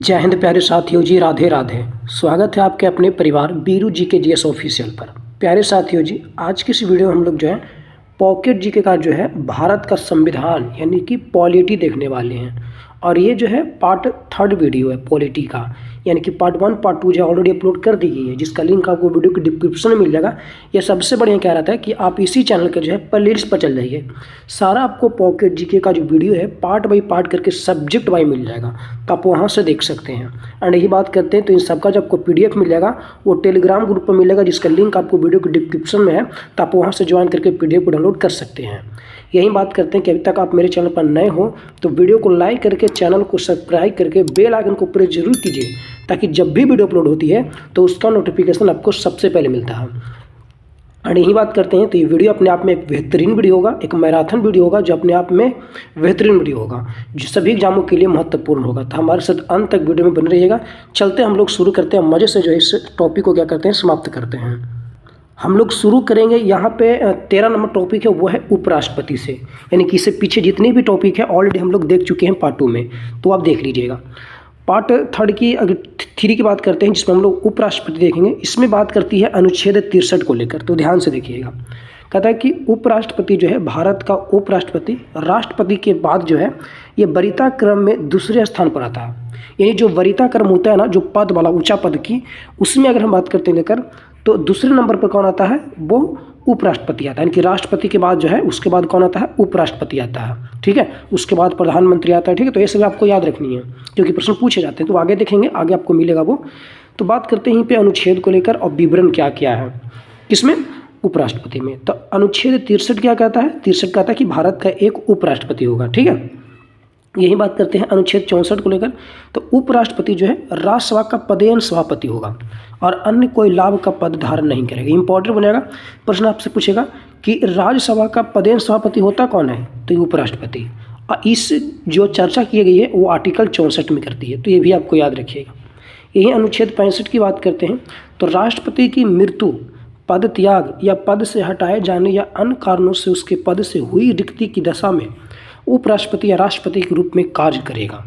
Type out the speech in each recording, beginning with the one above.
जय हिंद प्यारे साथियों जी, राधे राधे। स्वागत है आपके अपने परिवार बीरू जी के जीएस ऑफिशियल पर। प्यारे साथियों जी, आज की इस वीडियो में हम लोग जो है पॉकेट जीके का जो है भारत का संविधान यानी कि पॉलिटी देखने वाले हैं। और ये जो है पार्ट 3 वीडियो है पॉलिटी का, यानी कि पार्ट 1 पार्ट 2 जो ऑलरेडी अपलोड कर दी गई है, जिसका लिंक आपको वीडियो के डिस्क्रिप्शन में मिल जाएगा। ये सबसे बढ़िया क्या रहता है कि आप इसी चैनल के जो है प्लेलिस्ट पर चल जाइए, सारा आपको पॉकेट जीके का जो वीडियो है पार्ट बाई पार्ट करके सब्जेक्ट वाइज मिल जाएगा, तो आप वहाँ से देख सकते हैं। एंड यही बात करते हैं तो इन सबका जो आपको PDF मिल जाएगा वो टेलीग्राम ग्रुप पर मिलेगा, जिसका लिंक आपको वीडियो के डिस्क्रिप्शन में है, तो आप वहाँ से ज्वाइन करके PDF को डाउनलोड कर सकते हैं। यही बात करते हैं कि अभी तक आप मेरे चैनल पर नए हो तो वीडियो को लाइक करके चैनल को सब्सक्राइब करके बेल आइकन को प्रेस जरूर कीजिए, ताकि जब भी वीडियो अपलोड होती है तो उसका नोटिफिकेशन आपको सबसे पहले मिलता है। और यही बात करते हैं तो ये वीडियो अपने आप में एक बेहतरीन वीडियो होगा, एक मैराथन वीडियो होगा जो अपने आप में बेहतरीन वीडियो होगा, जो सभी एग्जामों के लिए महत्वपूर्ण होगा। तो हमारे साथ अंत तक वीडियो में बने रहिएगा। चलते हम लोग शुरू करते हैं, मज़े से जो है इस टॉपिक को क्या करते हैं समाप्त करते हैं। हम लोग शुरू करेंगे यहाँ पे 13 नंबर टॉपिक है, वो है उपराष्ट्रपति से, यानी कि इससे पीछे जितने भी टॉपिक है ऑलरेडी हम लोग देख चुके हैं पार्ट 2 में, तो आप देख लीजिएगा। पार्ट 3 की अगर 3 की बात करते हैं जिसमें हम लोग उपराष्ट्रपति देखेंगे, इसमें बात करती है अनुच्छेद 63 को लेकर, तो ध्यान से देखिएगा। कहता है कि उपराष्ट्रपति जो है भारत का उपराष्ट्रपति राष्ट्रपति के बाद जो है ये वरीयता क्रम में दूसरे स्थान पर आता है। यानी जो वरीयता क्रम होता है ना, जो पद वाला ऊंचा पद की, उसमें अगर हम बात करते हैं लेकर, तो दूसरे नंबर पर कौन आता है, वो उपराष्ट्रपति आता है। यानी कि राष्ट्रपति के बाद जो है उसके बाद कौन आता है, उपराष्ट्रपति आता है। ठीक है, उसके बाद प्रधानमंत्री आता है। ठीक है, तो ये सब आपको याद रखनी है क्योंकि प्रश्न पूछे जाते हैं, तो आगे देखेंगे, आगे आपको मिलेगा वो। तो बात करते हैं यहीं पे अनुच्छेद को लेकर और विवरण क्या क्या है किसमें, उपराष्ट्रपति में। तो अनुच्छेद 63 क्या कहता है, 63 कहता है कि भारत का एक उपराष्ट्रपति होगा। ठीक है, यही बात करते हैं अनुच्छेद 64 को लेकर। तो उपराष्ट्रपति जो है राज्यसभा का पदेन सभापति होगा और अन्य कोई लाभ का पद धारण नहीं करेगा। इंपॉर्टेंट बनेगा, प्रश्न आपसे पूछेगा कि राज्यसभा का पदेन सभापति होता कौन है, तो ये उपराष्ट्रपति। और इस जो चर्चा की गई है वो आर्टिकल 64 में करती है, तो ये भी आपको याद रखिएगा। यही अनुच्छेद 65 की बात करते हैं तो राष्ट्रपति की मृत्यु, पद त्याग या पद से हटाए जाने या अन्य कारणों से उसके पद से हुई रिक्ति की दशा में उपराष्ट्रपति या राष्ट्रपति के रूप में कार्य करेगा।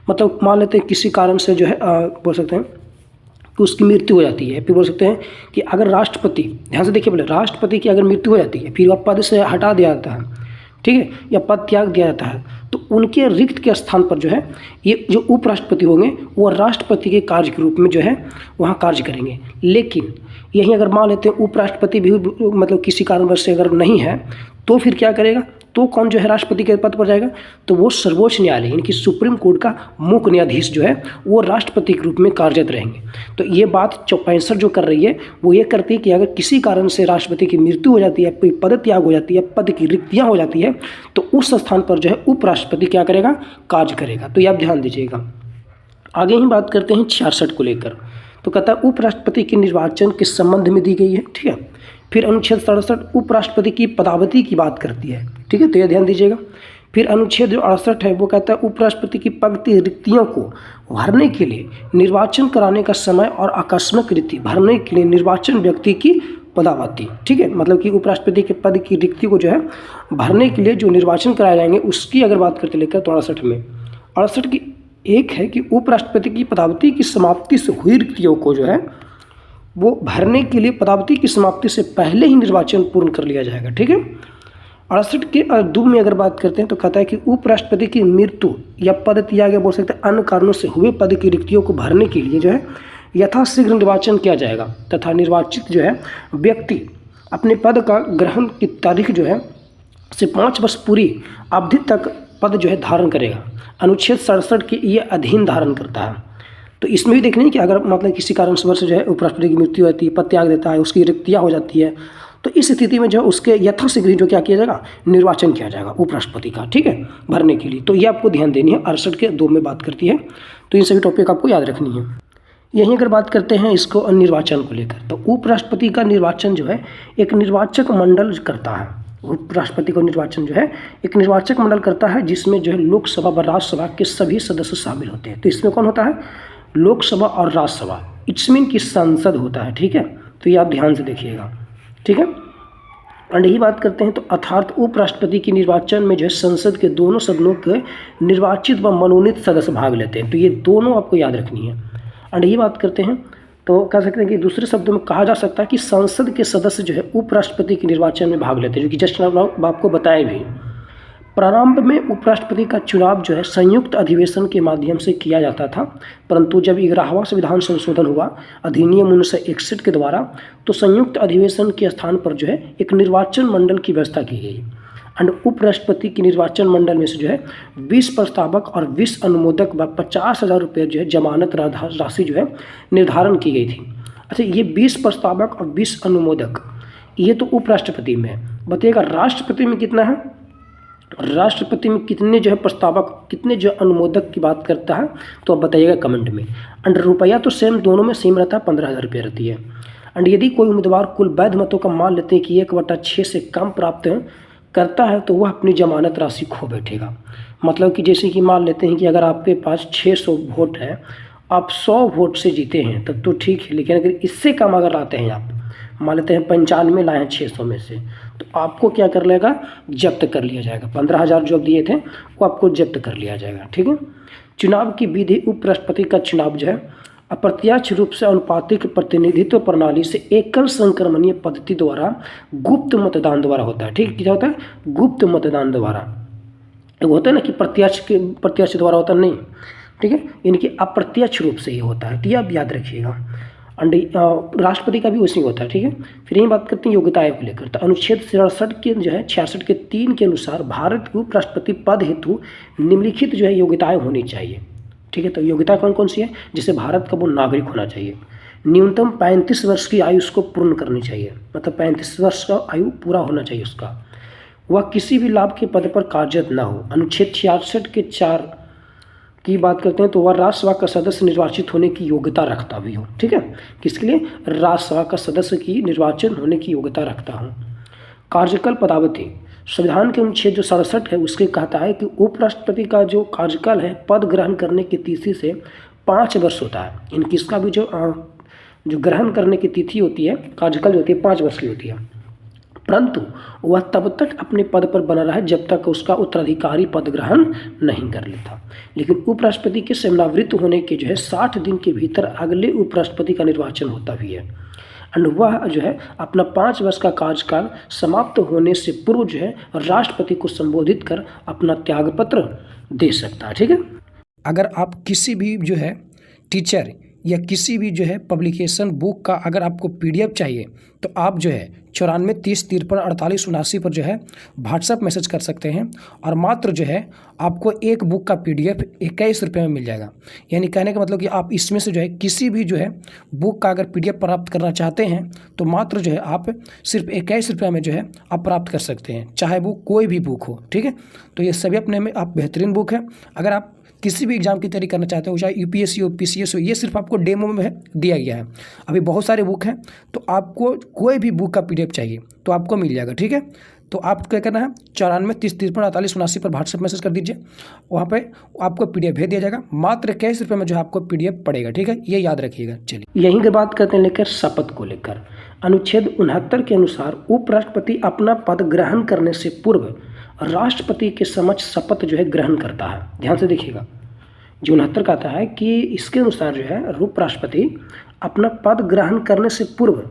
मतलब मान लेते हैं किसी कारण से जो है बोल सकते हैं कि उसकी मृत्यु हो जाती है, फिर बोल सकते हैं कि अगर राष्ट्रपति, ध्यान से देखिए बोले, राष्ट्रपति की अगर मृत्यु हो जाती है फिर वह पद से हटा दिया जाता है, ठीक है, या पद त्याग दिया जाता है, तो उनके रिक्त के स्थान पर जो है ये जो उपराष्ट्रपति होंगे वो राष्ट्रपति के कार्य के रूप में जो है वहाँ कार्य करेंगे। लेकिन यही अगर मान लेते हैं उपराष्ट्रपति भी मतलब किसी कारणवश से अगर नहीं है तो फिर क्या करेगा, तो कौन जो है राष्ट्रपति के पद पर जाएगा, तो वो सर्वोच्च न्यायालय यानी कि सुप्रीम कोर्ट का मुख्य न्यायाधीश जो है वो राष्ट्रपति के रूप में कार्यरत रहेंगे। तो ये बात 65 जो कर रही है वो ये करती है कि अगर किसी कारण से राष्ट्रपति की मृत्यु हो जाती है, कोई पद त्याग हो जाती है, पद की रिक्तियाँ हो जाती है, तो उस स्थान पर जो है उपराष्ट्रपति क्या करेगा, कार्य करेगा। तो ये आप ध्यान दीजिएगा। आगे ही बात करते हैं 66 को लेकर। तो कहता है उपराष्ट्रपति के निर्वाचन के संबंध में दी गई है। ठीक है, फिर अनुच्छेद 67 उपराष्ट्रपति की पदावधि की बात करती है। ठीक है, तो यह ध्यान दीजिएगा। फिर अनुच्छेद जो 68 है वो कहता है उपराष्ट्रपति की पद की रिक्तियों को भरने के लिए निर्वाचन कराने का समय और आकस्मिक रिक्ति भरने के लिए निर्वाचन व्यक्ति की पदावधि। ठीक है, मतलब कि उपराष्ट्रपति के पद की रिक्ति को जो है भरने के लिए जो निर्वाचन कराए जाएंगे उसकी अगर बात करते लेकर, तो 68 में 68 की एक है कि उपराष्ट्रपति की पदावधि की समाप्ति से हुई रिक्तियों को जो है वो भरने के लिए पदावधि की समाप्ति से पहले ही निर्वाचन पूर्ण कर लिया जाएगा। ठीक है, 68 के 2 में अगर बात करते हैं तो कहता है कि उपराष्ट्रपति की मृत्यु या पद त्याग या बोल सकते हैं अन्य कारणों से हुए पद की रिक्तियों को भरने के लिए जो है यथाशीघ्र निर्वाचन किया जाएगा तथा निर्वाचित जो है व्यक्ति अपने पद का ग्रहण की तारीख जो है से 5 वर्ष पूरी अवधि तक पद जो है धारण करेगा। अनुच्छेद 67 के ये अधीन धारण करता है। तो इसमें भी देखना है कि अगर मतलब किसी कारण से जो है उपराष्ट्रपति की मृत्यु होती है, पद त्याग देता है, उसकी रिक्तियाँ हो जाती है, तो इस स्थिति में जो है उसके यथाशीघ्र जो क्या किया जाएगा, निर्वाचन किया जाएगा उपराष्ट्रपति का। ठीक है, भरने के लिए। तो ये आपको ध्यान देनी है, 68 के 2 में बात करती है। तो इन सभी टॉपिक आपको याद रखनी है। यहीं अगर बात करते हैं इसको निर्वाचन को लेकर, तो उपराष्ट्रपति का निर्वाचन जो है एक निर्वाचक मंडल करता है। उपराष्ट्रपति को निर्वाचन जो है एक निर्वाचक मंडल करता है, जिसमें जो है लोकसभा व राज्यसभा के सभी सदस्य शामिल होते हैं। तो इसमें कौन होता है, लोकसभा और राज्यसभा, इट्स मीन की संसद होता है। ठीक है, तो ये आप ध्यान से देखिएगा। ठीक है, और यही बात करते हैं तो अर्थात उपराष्ट्रपति के निर्वाचन में जो है संसद के दोनों सदनों के निर्वाचित व मनोनीत सदस्य भाग लेते हैं। तो ये दोनों आपको याद रखनी है। और यही बात करते हैं तो कह सकते हैं कि दूसरे शब्दों में कहा जा सकता है कि संसद के सदस्य जो है उपराष्ट्रपति के निर्वाचन में भाग लेते हैं, जो कि जस्ट आपको बताए भी। प्रारंभ में उपराष्ट्रपति का चुनाव जो है संयुक्त अधिवेशन के माध्यम से किया जाता था, परंतु जब 11वां संविधान संशोधन हुआ अधिनियम 1961 के द्वारा, तो संयुक्त अधिवेशन के स्थान पर जो है एक निर्वाचन मंडल की व्यवस्था की गई। और उपराष्ट्रपति के निर्वाचन मंडल में से जो है 20 प्रस्तावक और 20 अनुमोदक व 50,000 रुपये जो है जमानत राशि जो है निर्धारण की गई थी। अच्छा, ये 20 प्रस्तावक और 20 अनुमोदक ये तो उपराष्ट्रपति में है। बताइएगा राष्ट्रपति में कितना है, राष्ट्रपति में कितने जो है प्रस्तावक, कितने जो अनुमोदक की बात करता है, तो आप बताइएगा कमेंट में। एंड रुपया तो सेम दोनों में सेम रहता है, 15,000 रुपये रहती है। एंड यदि कोई उम्मीदवार कुल वैध मतों का मान लेते हैं कि 1/6 से कम प्राप्त करता है तो वह अपनी जमानत राशि खो बैठेगा। मतलब कि जैसे कि मान लेते हैं कि अगर आपके पास 600 वोट है, आप 100 वोट से जीते हैं तब तो ठीक है, लेकिन अगर इससे कम अगर लाते हैं, आप मान लेते हैं 95 लाए हैं 600 में से, तो आपको क्या कर लेगा, जब्त कर लिया जाएगा। 15,000 जो दिए थे वो आपको जब्त कर लिया जाएगा। ठीक है। चुनाव की विधि, उपराष्ट्रपति का चुनाव जो है अप्रत्यक्ष रूप से अनुपातिक प्रतिनिधित्व प्रणाली से एकल संक्रमणीय पद्धति द्वारा गुप्त मतदान द्वारा होता है। ठीक, क्या होता है, गुप्त मतदान द्वारा। वो होता है ना कि प्रत्यक्ष द्वारा होता नहीं, ठीक है, यानी कि अप्रत्यक्ष रूप से ये होता है, तो ये आप याद रखिएगा। राष्ट्रपति का भी वैसे ही होता है। ठीक है। फिर यही बात करते हैं योग्यताएं को लेकर, तो अनुच्छेद 66 के जो है 66 के 3 के अनुसार भारत के उपराष्ट्रपति पद हेतु निम्नलिखित जो है योग्यताएं होनी चाहिए। ठीक है। तो योग्यता कौन कौन सी है, जैसे भारत का वो नागरिक होना चाहिए, न्यूनतम 35 वर्ष की आयु उसको पूर्ण करनी चाहिए, मतलब 35 वर्ष का आयु पूरा होना चाहिए उसका, वह किसी भी लाभ के पद पर कार्यरत ना हो। अनुच्छेद 66 के 4 की बात करते हैं तो वह राज्यसभा का सदस्य निर्वाचित होने की योग्यता रखता भी हो। ठीक है। किसके लिए, राज्यसभा का सदस्य की निर्वाचन होने की योग्यता रखता हो। कार्यकाल पदावधि, संविधान के अनुच्छेद जो 67 है उसके कहता है कि उपराष्ट्रपति का जो कार्यकाल है पद ग्रहण करने की तिथि से 5 वर्ष होता है। इनकी इसका भी जो ग्रहण करने की तिथि होती है, कार्यकाल जो होती है 5 वर्ष की होती है, परंतु वह तब तक अपने पद पर बना रहा है जब तक उसका उत्तराधिकारी पद ग्रहण नहीं कर लेता। लेकिन उपराष्ट्रपति के सेवानिवृत्त होने के जो है 60 दिन के भीतर अगले उपराष्ट्रपति का निर्वाचन होता भी है। और वह जो है अपना 5 वर्ष का कार्यकाल समाप्त होने से पूर्व जो है राष्ट्रपति को संबोधित कर अपना त्यागपत्र दे सकता है। ठीक है। अगर आप किसी भी जो है टीचर या किसी भी जो है पब्लिकेशन बुक का अगर आपको PDF चाहिए तो आप जो है 94 30 53 48 79 पर जो है व्हाट्सएप मैसेज कर सकते हैं, और मात्र जो है आपको एक बुक का PDF 21 रुपये में मिल जाएगा। यानी कहने का मतलब कि आप इसमें से जो है किसी भी जो है बुक का अगर PDF प्राप्त करना चाहते हैं तो मात्र जो है आप सिर्फ 21 रुपये में जो है आप प्राप्त कर सकते हैं, चाहे वो कोई भी बुक हो। ठीक है। तो ये सभी अपने में आप बेहतरीन बुक है। अगर आप किसी भी एग्जाम की तैयारी करना चाहते हो, चाहे UPSC हो PCS हो, ये सिर्फ आपको डेमो में दिया गया है। अभी बहुत सारे बुक हैं, तो आपको कोई भी बुक का PDF चाहिए तो आपको मिल जाएगा। ठीक है। तो आप क्या करना है, 94 30 53 48 79 पर व्हाट्सएप मैसेज कर दीजिए, वहाँ पे आपको PDF भेज दिया जाएगा। मात्र 21 रुपये में जो है आपको PDF पड़ेगा। ठीक है, ये याद रखिएगा। चलिए यहीं की बात करते हैं लेकर शपथ को लेकर। अनुच्छेद 69 के अनुसार उपराष्ट्रपति अपना पद ग्रहण करने से पूर्व राष्ट्रपति के समक्ष शपथ जो है ग्रहण करता है। ध्यान से देखिएगा, जो 69 कहता है कि इसके अनुसार जो है उपराष्ट्रपति अपना पद ग्रहण करने से पूर्व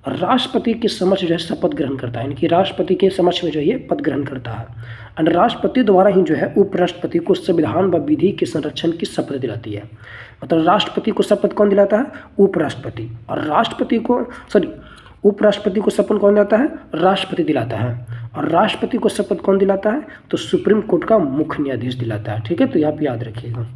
राष्ट्रपति के समक्ष जो है शपथ ग्रहण करता है, यानी कि राष्ट्रपति के समक्ष में जो है ये पद ग्रहण करता है। और राष्ट्रपति द्वारा ही जो है उपराष्ट्रपति को संविधान व विधि के संरक्षण की शपथ दिलाती है। मतलब राष्ट्रपति को शपथ कौन दिलाता है, उपराष्ट्रपति, और उपराष्ट्रपति को शपथ कौन दिलाता है, राष्ट्रपति दिलाता है। और राष्ट्रपति को शपथ कौन दिलाता है, तो सुप्रीम कोर्ट का मुख्य न्यायाधीश दिलाता है। ठीक है। तो आप याद रखिएगा।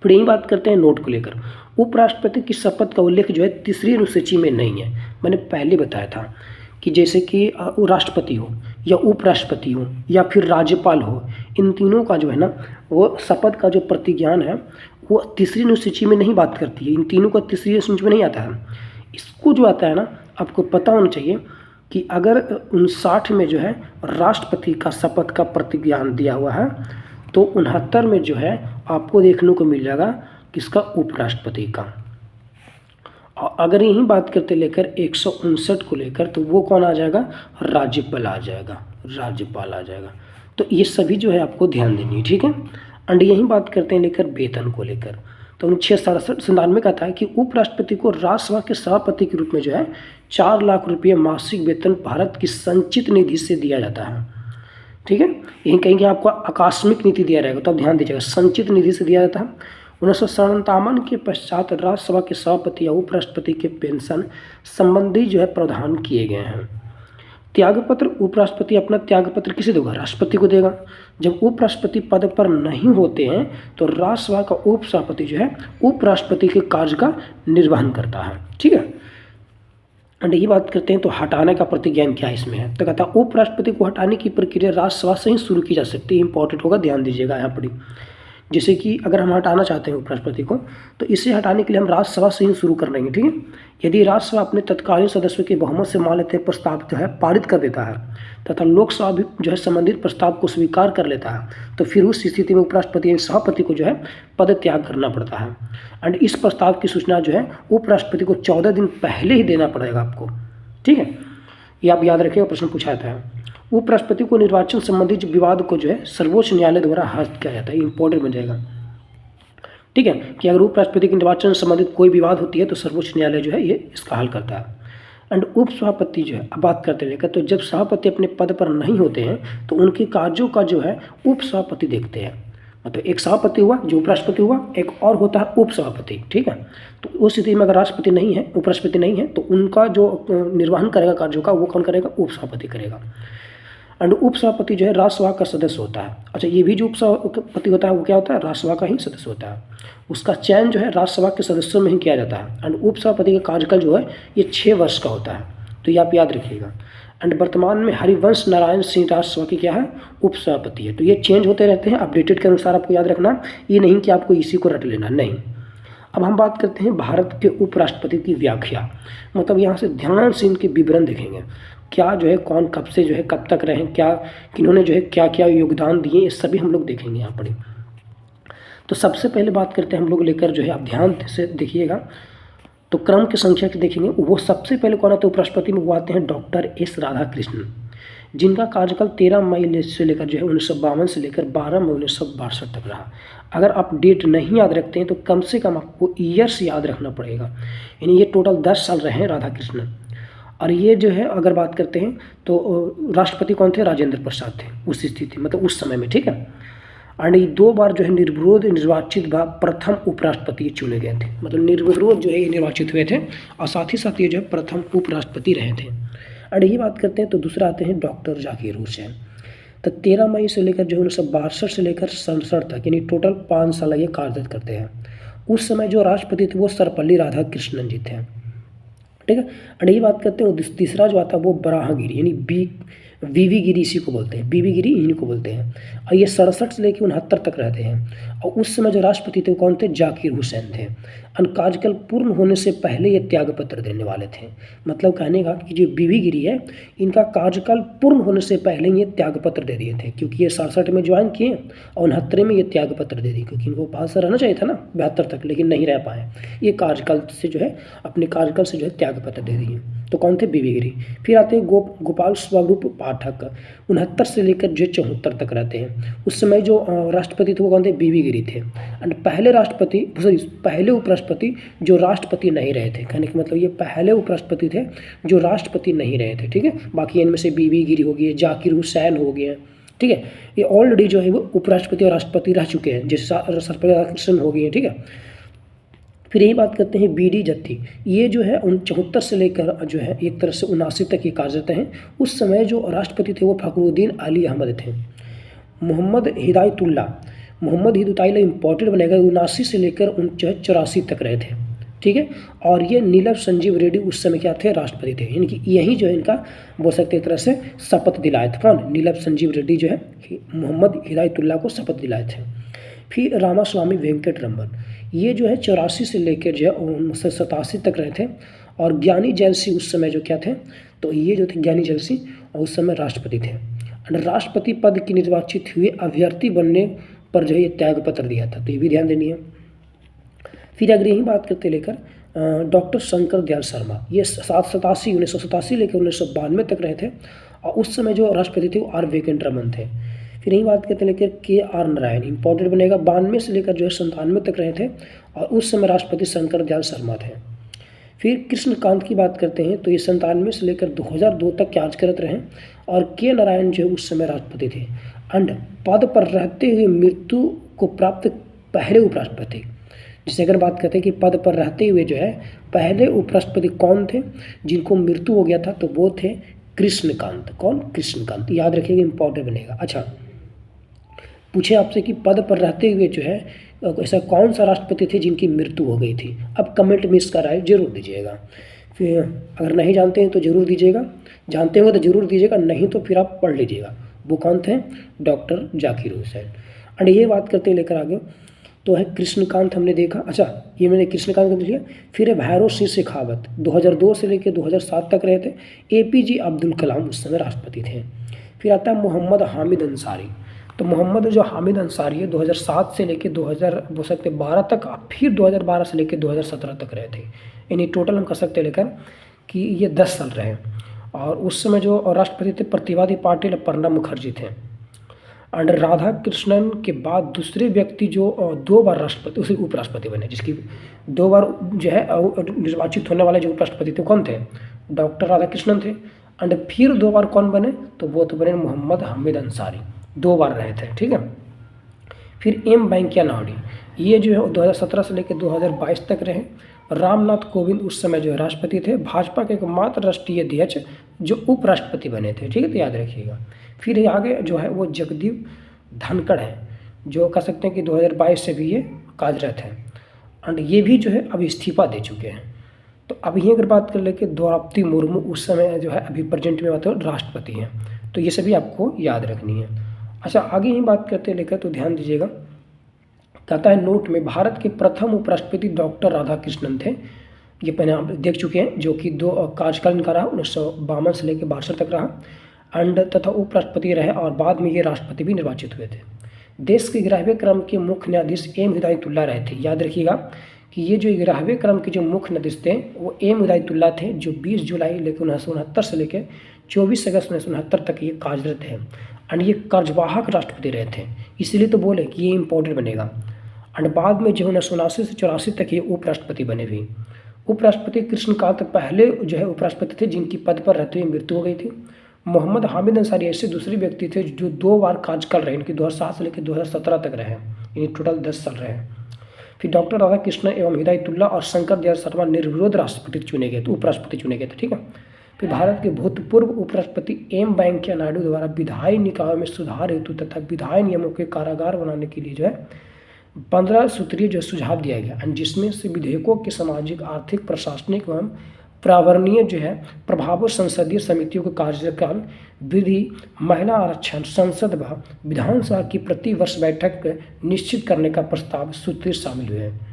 फिर यही बात करते हैं नोट को लेकर। उपराष्ट्रपति की शपथ का उल्लेख जो है 3री अनुसूची में नहीं है। मैंने पहले बताया था कि जैसे कि राष्ट्रपति हो या उपराष्ट्रपति हो या फिर राज्यपाल हो, इन तीनों का जो है ना वो शपथ का जो प्रतिज्ञान है वो 3री अनुसूची में नहीं बात करती है। इन तीनों का 3री अनुसूची में नहीं आता है। इसको जो आता है ना, आपको पता होना चाहिए कि अगर 59 में जो है राष्ट्रपति का शपथ का प्रतिज्ञान दिया हुआ है तो 69 में जो है आपको देखने को मिल जाएगा किसका, उपराष्ट्रपति का। और अगर यही बात करते लेकर 159 को लेकर, तो वो कौन आ जाएगा, राज्यपाल आ जाएगा, राज्यपाल आ जाएगा। तो ये सभी जो है आपको ध्यान देनी है, ठीक है। एंड यही बात करते हैं लेकर वेतन को लेकर, तो 1997 का था कि उपराष्ट्रपति को राज्यसभा के सभापति के रूप में जो है 4 लाख रुपये मासिक वेतन भारत की संचित निधि से दिया जाता है, ठीक है। यहीं कहेंगे आपको आकस्मिक नीति दिया रहेगा, तो आप ध्यान दीजिएगा, संचित निधि से दिया जाता है। 1957 के पश्चात राज्यसभा के सभापति या उपराष्ट्रपति के पेंशन संबंधी जो है प्रावधान किए गए हैं। त्यागपत्र, उपराष्ट्रपति अपना त्यागपत्र किसे देगा, राष्ट्रपति को देगा। जब उपराष्ट्रपति पद पर नहीं होते हैं तो राज्यसभा का उपसभापति जो है उपराष्ट्रपति के कार्य का निर्वहन करता है, ठीक है। एंड ये बात करते हैं तो हटाने का प्रतिज्ञान क्या इसमें है, तो कहता है उपराष्ट्रपति को हटाने की प्रक्रिया राज्यसभा से ही शुरू की जा सकती है। इंपॉर्टेंट होगा, ध्यान दीजिएगा यहाँ पर। जैसे कि अगर हम हटाना चाहते हैं उपराष्ट्रपति को, तो इसे हटाने के लिए हम राज्यसभा से ही शुरू कर लेंगे, ठीक है। यदि राज्यसभा अपने तत्कालीन सदस्यों के बहुमत से मान लेते हैं प्रस्ताव जो है पारित कर देता है तथा लोकसभा भी जो है संबंधित प्रस्ताव को स्वीकार कर लेता है, तो फिर उस स्थिति में उपराष्ट्रपति या सभापति को जो है पद त्याग करना पड़ता है। एंड इस प्रस्ताव की सूचना जो है उपराष्ट्रपति को 14 दिन पहले ही देना पड़ेगा आपको, ठीक है। ये आप याद रखिएगा, प्रश्न पूछा जाता है। उपराष्ट्रपति को निर्वाचन संबंधी जो विवाद को जो है सर्वोच्च न्यायालय द्वारा हस्त किया जाता है, इंपॉर्टेंट बन जाएगा, ठीक है। कि अगर उपराष्ट्रपति के निर्वाचन संबंधित कोई विवाद होती है तो सर्वोच्च न्यायालय जो है ये इसका हल करता है। एंड उपसभापति जो है, अब बात करते लेकर, तो जब सभापति अपने पद पर नहीं होते हैं तो उनके कार्यों का जो है उपसभापति देखते हैं। मतलब एक सभापति हुआ जो उपराष्ट्रपति हुआ, एक और होता है उपसभापति, ठीक है। तो उस स्थिति में अगर राष्ट्रपति नहीं है, उपराष्ट्रपति नहीं है, तो उनका जो निर्वहन करेगा कार्यों का वो कौन करेगा, उपसभापति करेगा। एंड उपसभापति जो है राज्यसभा का सदस्य होता है। अच्छा, ये भी जो उपसभापति होता है वो क्या होता है, राज्यसभा का ही सदस्य होता है। उसका चयन जो है राज्यसभा के सदस्यों में ही किया जाता है। एंड उपसभापति का कार्यकाल जो है ये 6 वर्ष का होता है, तो ये आप याद रखिएगा। एंड वर्तमान में हरिवंश नारायण सिंह राज्यसभा की क्या है, उपसभापति है। तो ये चेंज होते रहते हैं, अपडेटेड के अनुसार आपको याद रखना, ये नहीं कि आपको इसी को रट लेना, नहीं। अब हम बात करते हैं भारत के उपराष्ट्रपति की व्याख्या, मतलब यहाँ से ध्यान से इनके विवरण देखेंगे, क्या जो है कौन कब से जो है कब तक रहे, क्या किन्होंने जो है क्या क्या योगदान दिए, ये सभी हम लोग देखेंगे यहाँ पर। तो सबसे पहले बात करते हैं हम लोग लेकर जो है, आप ध्यान से देखिएगा, तो क्रम की संख्या के देखेंगे। वो सबसे पहले कौन आते हैं उपराष्ट्रपति में, वो आते हैं डॉक्टर एस राधाकृष्णन, जिनका कार्यकाल 13 मई से लेकर जो है 1952 से लेकर 12 मई 1962 तक रहा। अगर आप डेट नहीं याद रखते हैं तो कम से कम आपको ईयर्स याद रखना पड़ेगा, यानी ये टोटल 10 साल रहे हैं राधाकृष्णन। और ये जो है अगर बात करते हैं तो राष्ट्रपति कौन थे, राजेंद्र प्रसाद थे उस स्थिति, मतलब उस समय में, ठीक है। एंड ये 2 बार जो है निर्विरोध निर्वाचित प्रथम उपराष्ट्रपति चुने गए थे, मतलब निर्विरोध जो है ये निर्वाचित हुए थे, और साथ ही साथ ये जो है प्रथम उपराष्ट्रपति रहे थे। एंड यही बात करते हैं तो दूसरा आते हैं डॉक्टर जाकिर हुसैन। तो 13 मई से लेकर जो 1962 से लेकर 67 तक, यानी टोटल 5 साल ये कार्यरत करते हैं। उस समय जो राष्ट्रपति थे वो सर्वपल्ली राधाकृष्णन जी थे, ठीक है। एंड यही बात करते हैं तीसरा जो आता है वो बराहगिरी, यानी वीवी गिरी, इसी को बोलते हैं, बीवी गिरी इन्हीं को बोलते हैं। और ये 67 से लेकर 69 तक रहते हैं। और उस समय जो राष्ट्रपति थे वो कौन थे, जाकिर हुसैन थे। और कार्यकाल पूर्ण होने से पहले ये त्यागपत्र देने वाले थे, मतलब कहने का कि जो बीवी गिरी है इनका कार्यकाल पूर्ण होने से पहले ये त्यागपत्र दे दिए थे, क्योंकि ये 67 में ज्वाइन किए और 69 में ये त्यागपत्र दे दिए, क्योंकि इनको पास रहना चाहिए था ना 72 तक, लेकिन नहीं रह पाए। ये कार्यकाल से जो है अपने कार्यकाल से जो है त्यागपत्र दे दिए। तो कौन थे, बीवी गिरी। फिर आते हैं गोपाल स्वरूप पाठक, 69 से लेकर जो 74 तक रहते हैं। उस समय जो राष्ट्रपति थे वो कौन थे, बीवी गिरी थे। एंड पहले उपराष्ट्रपति जो राष्ट्रपति नहीं रहे थे, कहने का मतलब ये पहले उपराष्ट्रपति थे जो राष्ट्रपति नहीं रहे थे, ठीक है। बाकी इनमें से बीवी गिरी हो गई, जाकिर हुसैन हो गए, ठीक है। ये ऑलरेडी जो है वो उपराष्ट्रपति और राष्ट्रपति रह चुके हैं, जैसे सर्वपल्ली राधाकृष्णन हो गए, ठीक है। फिर यही बात करते हैं बीडी जत्ती, ये जो है 74 से लेकर जो है एक तरह से 79 तक ये कार्यरत हैं। उस समय जो राष्ट्रपति थे वो फखरुद्दीन अली अहमद थे। मोहम्मद हिदायतुल्लाह इंपॉर्टेंट बनेगा, 79 से लेकर जो है 84 तक रहे थे, ठीक है। और ये नीलम संजीव रेड्डी उस समय क्या थे, राष्ट्रपति थे। यानी कि यही जो है इनका बोल सकते एक तरह से शपथ दिलाए थे। कौन, नीलम संजीव रेड्डी जो है मोहम्मद हिदायतुल्लाह को शपथ दिलाए थे। फिर रामास्वामी वेंकट रमन, ये जो है 84 से लेकर जो है 1987 तक रहे थे। और ज्ञानी जैल सिंह उस समय जो क्या थे, तो ये जो थे ज्ञानी जैल सिंह और उस समय राष्ट्रपति थे। राष्ट्रपति पद की निर्वाचित हुए अभ्यर्थी बनने पर जो है ये त्यागपत्र दिया था, तो ये भी ध्यान देनी है। फिर अगर यही बात करते लेकर डॉक्टर शंकर दयाल शर्मा, ये 1987 लेकर 1992 तक रहे थे, और उस समय जो राष्ट्रपति थे वो आर वेंकट रमन थे। फिर यही बात करते हैं लेकर के आर नारायण, इंपॉर्टेंट बनेगा, 92 से लेकर जो है 97 तक रहे थे, और उस समय राष्ट्रपति शंकर दयाल शर्मा थे। फिर कृष्णकांत की बात करते हैं तो ये 97 से लेकर 2002 तक कार्य करते रहे, और के नारायण जो उस समय राष्ट्रपति थे। एंड पद पर रहते हुए मृत्यु को प्राप्त पहले उपराष्ट्रपति, जिसे अगर बात करते हैं कि पद पर रहते हुए जो है पहले उपराष्ट्रपति कौन थे जिनको मृत्यु हो गया था, तो वो थे कृष्णकांत। कौन? कृष्णकांत, याद रखिएगा, इंपॉर्टेंट बनेगा। अच्छा, पूछे आपसे कि पद पर रहते हुए जो है ऐसा कौन सा राष्ट्रपति थे जिनकी मृत्यु हो गई थी। अब कमेंट में इसका राय जरूर दीजिएगा। फिर अगर नहीं जानते हैं तो जरूर दीजिएगा, जानते हो तो जरूर दीजिएगा, नहीं तो फिर आप पढ़ लीजिएगा। वो कौन थे? डॉक्टर जाकिर हुसैन। एंड ये बात करते हैं लेकर आगे, तो है कृष्णकांत हमने देखा। अच्छा, ये मैंने कृष्णकांत को लिया। फिर है भैरव सिंह शेखावत, 2002 से लेकर 2007 तक रहे थे। APJ अब्दुल कलाम उस समय राष्ट्रपति थे। फिर आता है मोहम्मद हामिद अंसारी, तो मोहम्मद जो हामिद अंसारी है 2007 से लेकर 2012 तक, फिर 2012 से लेकर 2017 तक रहे थे। यानी टोटल हम कह सकते हैं लेकर कि ये 10 साल रहे। और उस समय जो राष्ट्रपति थे प्रतिवादी पाटिल प्रणब मुखर्जी थे। एंड राधा कृष्णन के बाद दूसरे व्यक्ति जो 2 बार राष्ट्रपति उसे उपराष्ट्रपति बने, जिसकी 2 बार जो है निर्वाचित होने वाले जो उपराष्ट्रपति थे कौन थे? डॉक्टर राधा कृष्णन थे। एंड फिर 2 बार कौन बने? तो वो तो बने मोहम्मद हामिद अंसारी, 2 बार रहे थे। ठीक है। फिर M वेंकैया नायडू, ये जो है 2017 से लेकर 2022 तक रहे। रामनाथ कोविंद उस समय जो है राष्ट्रपति थे, भाजपा के एकमात्र राष्ट्रीय अध्यक्ष जो उपराष्ट्रपति बने थे। ठीक है, तो याद रखिएगा। फिर आगे जो है वो जगदीप धनखड़ हैं, जो कह सकते हैं कि 2022 से भी ये कार्यरत हैं। एंड ये भी जो है अभी इस्तीफा दे चुके हैं। तो अभी अगर बात कर ले कि द्रौपदी मुर्मू उस समय जो है अभी प्रेजेंट में बात राष्ट्रपति हैं। तो ये सभी आपको याद रखनी है। अच्छा, आगे ही बात करते लेकर, तो ध्यान दीजिएगा। कहता है नोट में भारत के प्रथम उपराष्ट्रपति डॉक्टर राधाकृष्णन थे। ये पहले आप देख चुके हैं, जो कि 2 कार्यकाल इनका रहा, 1952 से लेकर 62 तक रहा। एंड तथा उपराष्ट्रपति रहे, और बाद में ये राष्ट्रपति भी निर्वाचित हुए थे। देश के 11वें क्रम के मुख्य न्यायाधीश M हिदायतुल्लाह रहे थे। याद रखिएगा कि ये जो 11वें क्रम के जो मुख्य न्यायाधीश थे वो M हिदायतुल्लाह थे, जो 20 जुलाई 1969 से लेकर 24 अगस्त 1969 तक ये कार्यरत हैं। एंड ये कार्यवाहक राष्ट्रपति रहे थे, इसीलिए तो बोले कि ये इंपॉर्टेंट बनेगा। एंड बाद में जो 1979 से 84 तक ये उपराष्ट्रपति बने भी। उपराष्ट्रपति कृष्णकांत पहले जो है उपराष्ट्रपति थे जिनकी पद पर रहते हुए मृत्यु हो गई थी। मोहम्मद हामिद अंसारी ऐसे दूसरे व्यक्ति थे जो 2 बार कार्यकाल रहे, इनकी 2007 से लेकर 2017 तक रहे, यानी टोटल 10 साल रहे। फिर डॉक्टर राधाकृष्णन एवं हिदायतुल्लाह और शंकर दयाल शर्मा निर्विरोध राष्ट्रपति चुने गए थे, उपराष्ट्रपति चुने गए थे। ठीक है। फिर भारत के भूतपूर्व उपराष्ट्रपति M वेंकैया नायडू द्वारा विधायी निकायों में सुधार हेतु तथा विधायी नियमों के कारागार बनाने के लिए जो है 15 सूत्रीय जो सुझाव दिया गया, जिसमें से विधेयकों के सामाजिक, आर्थिक, प्रशासनिक एवं पर्यावरणीय जो है प्रभाव, संसदीय समितियों के कार्यकाल, विधि, महिला आरक्षण, संसद व विधानसभा की प्रतिवर्ष बैठक निश्चित करने का प्रस्ताव सूत्री शामिल हुए हैं।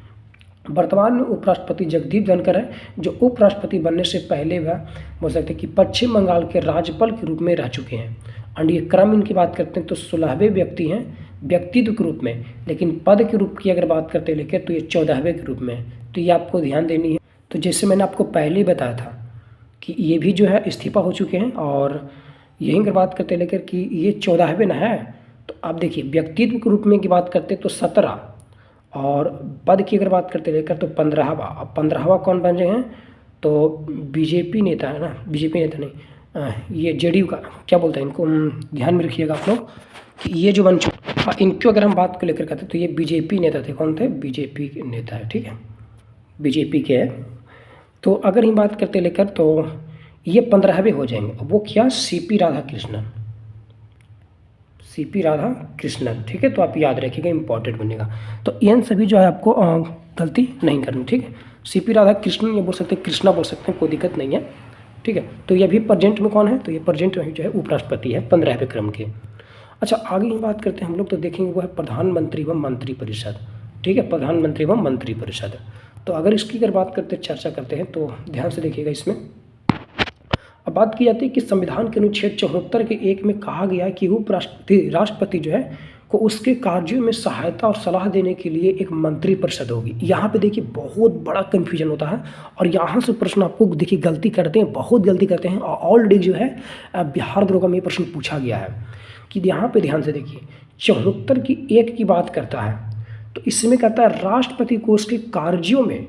वर्तमान में उपराष्ट्रपति जगदीप धनखड़ है, जो उपराष्ट्रपति बनने से पहले वह बोल सकते हैं कि पश्चिम बंगाल के राज्यपाल के रूप में रह चुके हैं। एंड ये क्रम इनकी बात करते हैं तो 16वें व्यक्ति हैं व्यक्तित्व के रूप में, लेकिन पद के रूप की अगर बात करते लेकर तो ये 14वें के रूप में। तो ये आपको ध्यान देनी है। तो जैसे मैंने आपको पहले ही बताया था कि ये भी जो है इस्तीफा हो चुके हैं, और यहीं अगर बात करते लेकर कि ये 14वें ना है, तो आप देखिए व्यक्तित्व के रूप में की बात करते तो 17, और पद की अगर बात करते लेकर तो 15वां। अब 15वां कौन बन रहे हैं? तो बीजेपी नेता है ना, बीजेपी नेता नहीं, ये JDU का क्या बोलते हैं इनको, ध्यान में रखिएगा आप लोग कि ये जो बन चुके, इनको अगर हम बात को लेकर करते तो ये बीजेपी नेता थे। कौन थे? बीजेपी के नेता है। ठीक है, बीजेपी के है। तो अगर हम बात करते लेकर तो ये 15वें हो जाएंगे। वो क्या? CP Radhakrishnan, CP Radhakrishnan. ठीक है, तो आप याद रखिएगा, इंपॉर्टेंट बनेगा। तो इन सभी जो है आपको गलती नहीं करनी। ठीक है, CP राधाकृष्णन ये बोल सकते हैं, कृष्णा बोल सकते हैं, कोई दिक्कत नहीं है। ठीक है, तो ये भी प्रेजेंट में कौन है? तो ये प्रेजेंट में जो है उपराष्ट्रपति है 15वें क्रम के। अच्छा, आगे ही बात करते हैं हम लोग, तो देखेंगे वो है प्रधानमंत्री एवं मंत्रिपरिषद। ठीक है, प्रधानमंत्री एवं मंत्रिपरिषद। तो अगर इसकी अगर बात करते चर्चा करते हैं तो ध्यान से देखिएगा। इसमें अब बात की जाती है कि संविधान के अनुच्छेद 74 के 1 में कहा गया है कि उपराष्ट्रपति राष्ट्रपति जो है को उसके कार्यों में सहायता और सलाह देने के लिए एक मंत्री परिषद होगी। यहाँ पे देखिए बहुत बड़ा कन्फ्यूजन होता है और यहाँ से प्रश्न आपको देखिए गलती करते हैं, बहुत गलती करते हैं और ऑलरेडी जो है बिहार दरोगा में प्रश्न पूछा गया है कि यहाँ पे ध्यान से देखिए 74 की 1 की बात करता है, तो इसमें कहता है राष्ट्रपति को उसके कार्यों में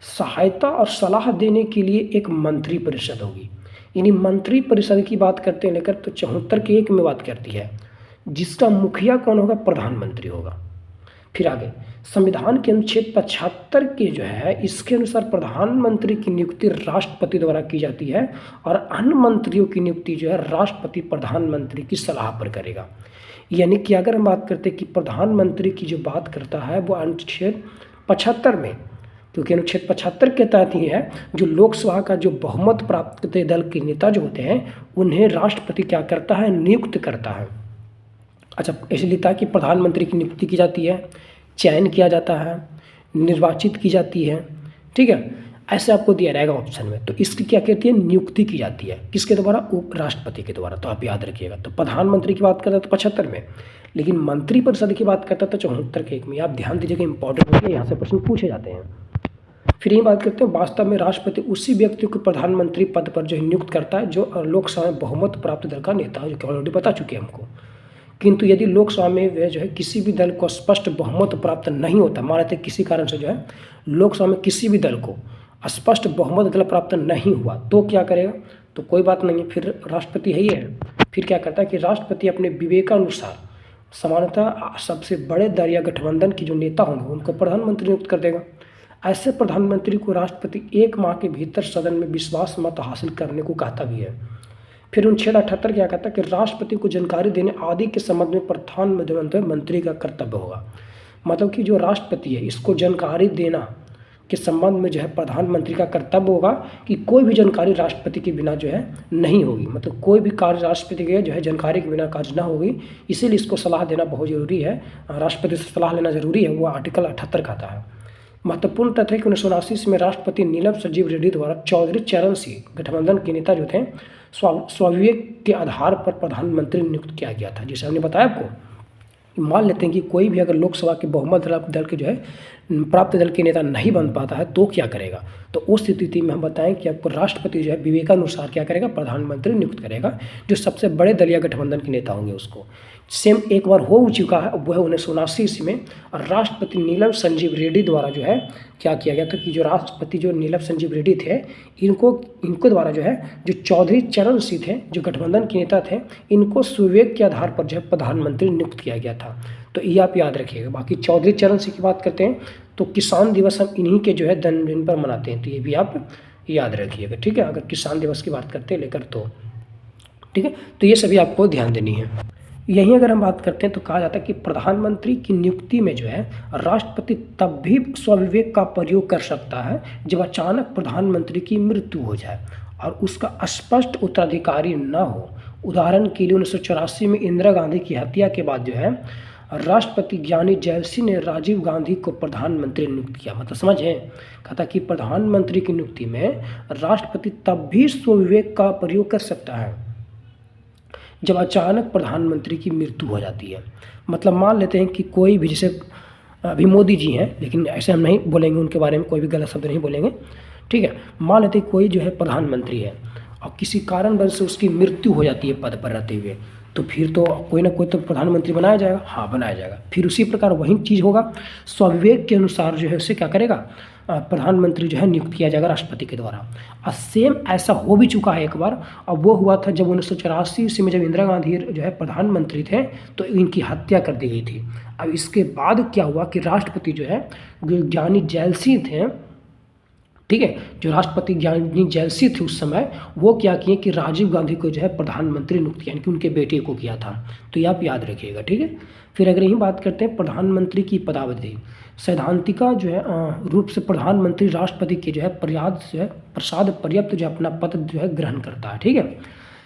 सहायता और सलाह देने के लिए एक मंत्री परिषद होगी। यानी मंत्री परिषद की बात करते हैं लेकर, तो 74 के 1 में बात करती है, जिसका मुखिया कौन होगा? प्रधानमंत्री होगा। फिर आगे संविधान के अनुच्छेद 75 के जो है इसके अनुसार प्रधानमंत्री की नियुक्ति राष्ट्रपति द्वारा की जाती है और अन्य मंत्रियों की नियुक्ति जो है राष्ट्रपति प्रधानमंत्री की सलाह पर करेगा। यानी कि अगर हम बात करते हैं कि प्रधानमंत्री की जो बात करता है वो अनुच्छेद 75 में, क्योंकि अनुच्छेद 75 के तहत ही है, जो लोकसभा का जो बहुमत प्राप्त दल के नेता जो होते हैं उन्हें राष्ट्रपति क्या करता है? नियुक्त करता है। अच्छा, ऐसे लिखता है कि प्रधानमंत्री की नियुक्ति की जाती है, चयन किया जाता है, निर्वाचित की जाती है, ठीक है, ऐसे आपको दिया रहेगा ऑप्शन में। तो इसकी क्या कहती है? नियुक्ति की जाती है। किसके द्वारा? उपराष्ट्रपति के द्वारा। तो आप याद रखिएगा। तो प्रधानमंत्री की बात करता है तो 75 में, लेकिन मंत्री परिषद की बात करता है तो 74 के 1 में। आप ध्यान दीजिएगा, इंपॉर्टेंट होती है, यहाँ से प्रश्न पूछे जाते हैं। फिर ये बात करते हैं वास्तव में राष्ट्रपति उसी व्यक्ति को प्रधानमंत्री पद पर जो नियुक्त करता है जो लोकसभा में बहुमत प्राप्त दल का नेता है, जो कि ऑलरेडी बता चुके हैं हमको। किंतु यदि लोकसभा में वह जो है किसी भी दल को स्पष्ट बहुमत प्राप्त नहीं होता, मान लेते किसी कारण से जो है लोकसभा में किसी भी दल को स्पष्ट बहुमत दल प्राप्त नहीं हुआ, तो क्या करेगा? तो कोई बात नहीं है, फिर राष्ट्रपति है ही है। फिर क्या करता है कि राष्ट्रपति अपने विवेकानुसार सामान्यतः सबसे बड़े दल या गठबंधन की जो नेता होंगे उनको प्रधानमंत्री नियुक्त कर देगा। ऐसे प्रधानमंत्री को राष्ट्रपति 1 माह के भीतर सदन में विश्वास मत हासिल करने को कहता भी है। फिर अनुच्छेद 78 क्या कहता है कि राष्ट्रपति को जानकारी देने आदि के संबंध में प्रधानमंत्री का कर्तव्य होगा। मतलब कि जो राष्ट्रपति है इसको जानकारी देना के संबंध में जो है प्रधानमंत्री का कर्तव्य होगा कि कोई भी जानकारी राष्ट्रपति के बिना जो है नहीं होगी। मतलब कोई भी कार्य राष्ट्रपति के जो है जानकारी के बिना कार्य ना होगी, इसीलिए इसको सलाह देना बहुत जरूरी है, राष्ट्रपति से सलाह लेना जरूरी है, वो आर्टिकल 78 कहता है। महत्वपूर्ण तथ्य है कि 1979 में राष्ट्रपति नीलम संजीव रेड्डी द्वारा चौधरी चरण सिंह गठबंधन के नेता जो थे स्वविवेक के आधार पर प्रधानमंत्री नियुक्त किया गया था। जैसे हमने बताया आपको, मान लेते हैं कि कोई भी अगर लोकसभा के बहुमत दल के जो है प्राप्त दल के नेता नहीं बन पाता है तो क्या करेगा? तो उस स्थिति में हम बताएं कि आपको राष्ट्रपति जो है विवेकानुसार क्या करेगा? प्रधानमंत्री नियुक्त करेगा, जो सबसे बड़े दल या गठबंधन के नेता होंगे उसको। सेम एक बार हो चुका है, वो है 1979 ईस्वी में, और राष्ट्रपति नीलम संजीव रेड्डी द्वारा जो है क्या किया गया था कि जो राष्ट्रपति जो नीलम संजीव रेड्डी थे इनको द्वारा जो है जो चौधरी चरण सिंह थे जो गठबंधन के नेता थे, इनको सुविवेक के आधार पर जो है प्रधानमंत्री नियुक्त किया गया था। तो ये आप याद रखिएगा। बाकी चौधरी चरण सिंह की बात करते हैं तो किसान दिवस हम इन्हीं के जो है जन्मदिन पर मनाते हैं, तो ये भी आप याद रखिएगा, ठीक है, अगर किसान दिवस की बात करते हैं लेकर तो, ठीक है। तो ये सभी आपको ध्यान देनी है। यहीं अगर हम बात करते हैं तो कहा जाता है कि प्रधानमंत्री की नियुक्ति में जो है राष्ट्रपति तब भी स्वविवेक का प्रयोग कर सकता है जब अचानक प्रधानमंत्री की मृत्यु हो जाए और उसका स्पष्ट उत्तराधिकारी न हो। उदाहरण के लिए 1984 में इंदिरा गांधी की हत्या के बाद जो है राष्ट्रपति ज्ञानी जैल सिंह ने राजीव गांधी को प्रधानमंत्री नियुक्त किया। मतलब समझें, कहता कि प्रधानमंत्री की नियुक्ति में राष्ट्रपति तब भी स्वविवेक का प्रयोग कर सकता है जब अचानक प्रधानमंत्री की मृत्यु हो जाती है। मतलब मान लेते हैं कि कोई भी, जैसे अभी मोदी जी हैं, लेकिन ऐसे हम नहीं बोलेंगे उनके बारे में, कोई भी गलत शब्द नहीं बोलेंगे, ठीक है। मान लेते हैं कोई जो है प्रधानमंत्री है और किसी कारणवश से उसकी मृत्यु हो जाती है पद पर रहते हुए, तो फिर तो कोई ना कोई तो प्रधानमंत्री बनाया जाएगा, हाँ बनाया जाएगा। फिर उसी प्रकार वही चीज़ होगा, स्वविवेक के अनुसार जो है उसे क्या करेगा? प्रधानमंत्री जो है नियुक्त किया जाएगा राष्ट्रपति के द्वारा। और सेम ऐसा हो भी चुका है एक बार, और वो हुआ था जब 1984 ईस्वी में जब इंदिरा गांधी जो है प्रधानमंत्री थे तो इनकी हत्या कर दी गई थी। अब इसके बाद क्या हुआ कि राष्ट्रपति जो है ज्ञानी जैल सिंह थे, ठीक है, जो राष्ट्रपति ज्ञानी जैल सिंह थे उस समय, वो क्या किए कि राजीव गांधी को जो है प्रधानमंत्री नियुक्त किया, यानी कि उनके बेटे को किया था। तो ये आप याद रखिएगा, ठीक है। फिर अगर यही बात करते हैं प्रधानमंत्री की पदावधि, सैद्धांतिका जो है रूप से प्रधानमंत्री राष्ट्रपति के जो है प्रसाद पर्याप्त जो अपना पद जो है ग्रहण करता है, ठीक है।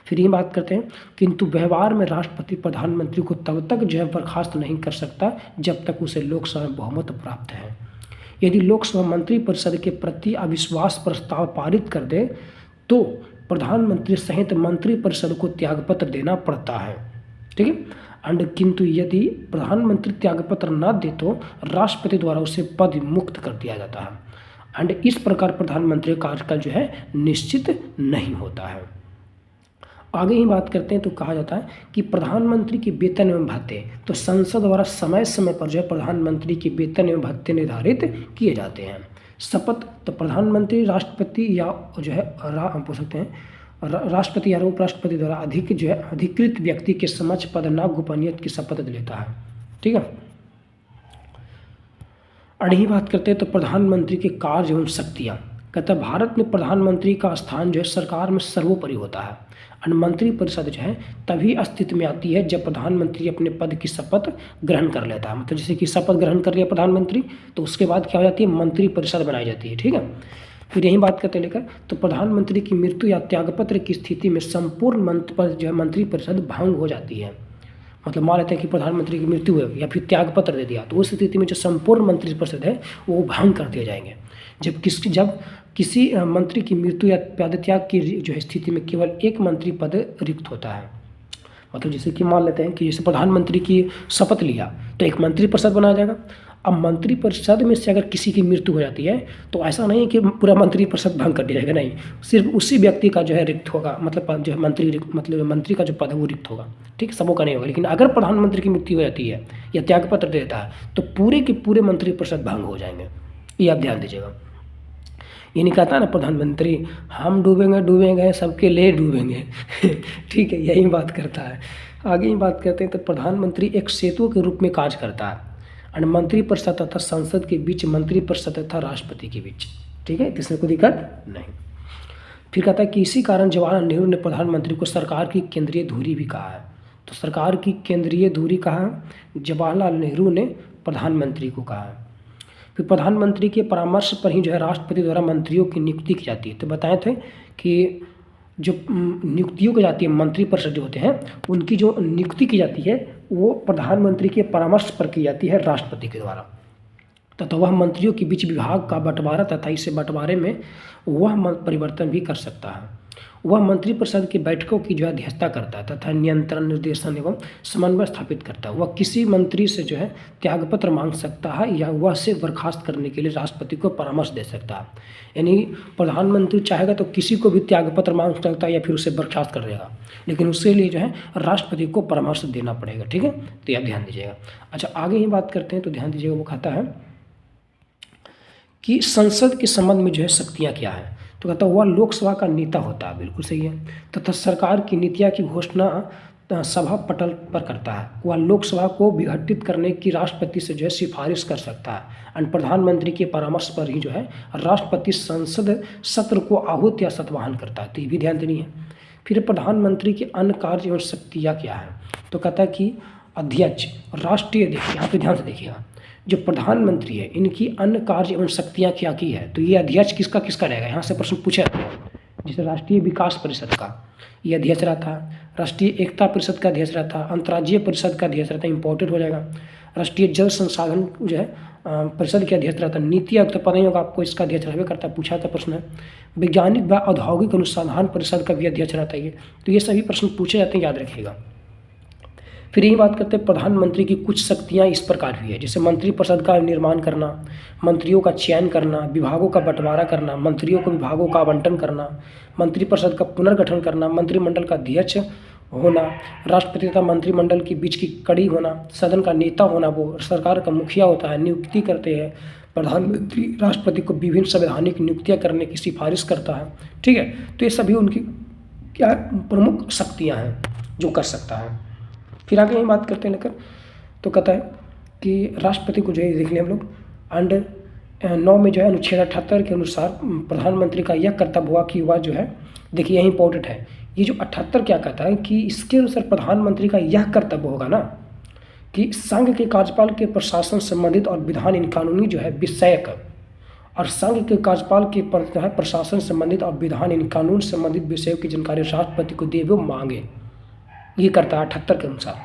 फिर ये बात करते हैं किंतु व्यवहार में राष्ट्रपति प्रधानमंत्री को तब तक जो है बर्खास्त नहीं कर सकता जब तक उसे लोकसभा में बहुमत प्राप्त है। यदि लोकसभा मंत्री परिषद के प्रति अविश्वास प्रस्ताव पारित कर दे तो प्रधानमंत्री सहित मंत्री परिषद को त्यागपत्र देना पड़ता है, ठीक है। एंड किंतु यदि प्रधानमंत्री त्यागपत्र न दे तो राष्ट्रपति द्वारा उसे पद मुक्त कर दिया जाता है। एंड इस प्रकार प्रधानमंत्री का कार्यकाल जो है निश्चित नहीं होता है। आगे ही बात करते हैं तो कहा जाता है कि प्रधानमंत्री के वेतन एवं भत्ते, तो संसद द्वारा समय समय पर जो है प्रधानमंत्री के वेतन एवं भत्ते निर्धारित किए जाते हैं। शपथ, तो प्रधानमंत्री राष्ट्रपति या जो है बोल सकते हैं राष्ट्रपति या उपराष्ट्रपति द्वारा अधिकृत व्यक्ति के समक्ष पद न गोपनीयता की शपथ लेता है। ठीक है। और यही बात करते हैं तो प्रधानमंत्री के कार्य एवं शक्तियाँ, कहता है भारत में प्रधानमंत्री का स्थान जो है सरकार में सर्वोपरि होता है। और मंत्रिपरिषद जो है तभी अस्तित्व में आती है जब प्रधानमंत्री अपने पद की शपथ ग्रहण कर लेता है। मतलब जैसे कि शपथ ग्रहण कर लिया प्रधानमंत्री तो उसके बाद क्या हो जाती है, मंत्रिपरिषद बनाई जाती है। ठीक है। फिर यही बात करते लेकर तो प्रधानमंत्री की मृत्यु या त्यागपत्र की स्थिति में संपूर्ण मंत्रिपरिषद भंग हो जाती है। मतलब मान लेते हैं कि प्रधानमंत्री की मृत्यु है या फिर त्यागपत्र दे दिया तो उस स्थिति में जो संपूर्ण मंत्रिपरिषद है वो भंग कर दिए जाएंगे। जब किसी मंत्री की मृत्यु या पदत्याग की जो है स्थिति में केवल एक मंत्री पद रिक्त होता है। मतलब जैसे कि मान लेते हैं कि जैसे प्रधानमंत्री की शपथ लिया तो एक मंत्रिपरिषद बनाया जाएगा। अब मंत्रिपरिषद में से अगर किसी की मृत्यु हो जाती है तो ऐसा नहीं कि पूरा मंत्रिपरिषद भंग कर दिया जाएगा, नहीं, सिर्फ उसी व्यक्ति का जो है रिक्त होगा। मतलब जो है मंत्री का जो पद है वो रिक्त होगा। ठीक, सबों का नहीं होगा। लेकिन अगर प्रधानमंत्री की मृत्यु हो जाती है या त्यागपत्र देता है तो पूरे के पूरे मंत्रिपरिषद भंग हो जाएंगे। ये आप ध्यान दीजिएगा। ये नहीं कहता ना प्रधानमंत्री हम डूबेंगे सबके लिए डूबेंगे ठीक है, यही बात करता है। आगे ही बात करते हैं तो प्रधानमंत्री एक सेतु के रूप में कार्य करता है और मंत्रिपरिषद तथा संसद के बीच, मंत्रिपरिषद तथा राष्ट्रपति के बीच। ठीक है, इसमें कोई दिक्कत नहीं। फिर कहता है कि इसी कारण जवाहरलाल नेहरू ने प्रधानमंत्री को सरकार की केंद्रीय धुरी भी कहा है। तो सरकार की केंद्रीय धुरी कहा जवाहरलाल नेहरू ने प्रधानमंत्री को कहा है। फिर प्रधानमंत्री के परामर्श पर ही जो है राष्ट्रपति द्वारा मंत्रियों की नियुक्ति की जाती है। तो बताए थे कि जो नियुक्तियों की जाती है मंत्रिपरिषद जो होते हैं उनकी जो नियुक्ति की जाती है वो प्रधानमंत्री के परामर्श पर की जाती है राष्ट्रपति के द्वारा। तथा वह मंत्रियों के बीच विभाग का बंटवारा तथा इसे बंटवारे में वह परिवर्तन भी कर सकता है। वह मंत्रिपरिषद की बैठकों की जो है अध्यक्षता करता है तथा नियंत्रण, निर्देशन एवं समन्वय स्थापित करता है। वह किसी मंत्री से जो है त्यागपत्र मांग सकता है या वह से बर्खास्त करने के लिए राष्ट्रपति को परामर्श दे सकता है। यानी प्रधानमंत्री चाहेगा तो किसी को भी त्यागपत्र मांग सकता है या फिर उसे बर्खास्त कर देगा, लेकिन उसके लिए जो है राष्ट्रपति को परामर्श देना पड़ेगा। ठीक है, तो आप ध्यान दीजिएगा। अच्छा, आगे ही बात करते हैं तो ध्यान दीजिएगा। वो कहता है कि संसद के संबंध में जो है शक्तियाँ क्या है। तो कहता है वह लोकसभा का नेता होता है, बिल्कुल सही है, तथा सरकार की नीतियाँ की घोषणा सभा पटल पर करता है। वह लोकसभा को विघटित करने की राष्ट्रपति से जो है सिफारिश कर सकता है और प्रधानमंत्री के परामर्श पर ही जो है राष्ट्रपति संसद सत्र को आहूत या सत्वाहन करता है। तो ये भी ध्यान देनी है। फिर प्रधानमंत्री के अन्य कार्य एवं शक्तियाँ क्या है। तो कहता है कि अध्यक्ष, राष्ट्रीय अध्यक्ष, यहाँ पे ध्यान से देखिएगा, जो प्रधानमंत्री है इनकी अन्य कार्य एवं शक्तियाँ क्या की है। तो ये अध्यक्ष किसका किसका रहेगा, यहाँ से प्रश्न पूछा जाता है। जैसे राष्ट्रीय विकास परिषद का ये अध्यक्ष रहता, राष्ट्रीय एकता परिषद का अध्यक्ष रहता, अंतर्राज्यीय परिषद का अध्यक्ष रहता, इम्पोर्टेंट हो जाएगा। राष्ट्रीय जल संसाधन जो है परिषद के अध्यक्ष रहता, नीति आयोग तो पता नहीं होगा आपको, इसका अध्यक्ष रहबे करता, पूछा था प्रश्न है। वैज्ञानिक व औद्योगिक अनुसंधान परिषद का भी अध्यक्ष रहता है ये। तो ये सभी प्रश्न पूछे जाते हैं, याद रखिएगा। फिर यही बात करते हैं प्रधानमंत्री की कुछ शक्तियाँ इस प्रकार भी है, जैसे मंत्रिपरिषद का निर्माण करना, मंत्रियों का चयन करना, विभागों का बंटवारा करना, मंत्रियों को विभागों का आवंटन करना, मंत्रिपरिषद का पुनर्गठन करना, मंत्रिमंडल का अध्यक्ष होना, राष्ट्रपति तथा मंत्रिमंडल के बीच की कड़ी होना, सदन का नेता होना, वो सरकार का मुखिया होता है, नियुक्ति करते हैं प्रधानमंत्री, राष्ट्रपति को विभिन्न संवैधानिक नियुक्तियाँ करने की सिफारिश करता है। ठीक है, तो ये सभी उनकी क्या प्रमुख शक्तियाँ हैं जो कर सकता है। फिर आगे यही बात करते हैं लेकर, तो कहता है कि राष्ट्रपति को जो है देख लें हम लोग, अंडर 9 में जो है अनुच्छेद 78 के अनुसार प्रधानमंत्री का यह कर्तव्य हुआ कि वह जो है, देखिए यही इंपॉर्टेंट है, ये जो 78 क्या कहता है कि इसके अनुसार प्रधानमंत्री का यह कर्तव्य होगा ना कि संघ के कार्यपाल के प्रशासन संबंधित और विधान इन कानूनी जो है विषयक और संघ के कार्यपाल के प्रशासन संबंधित और विधान इन कानून संबंधित विषयों की जानकारी राष्ट्रपति को दे वो मांगे। ये करता है 78 के अनुसार।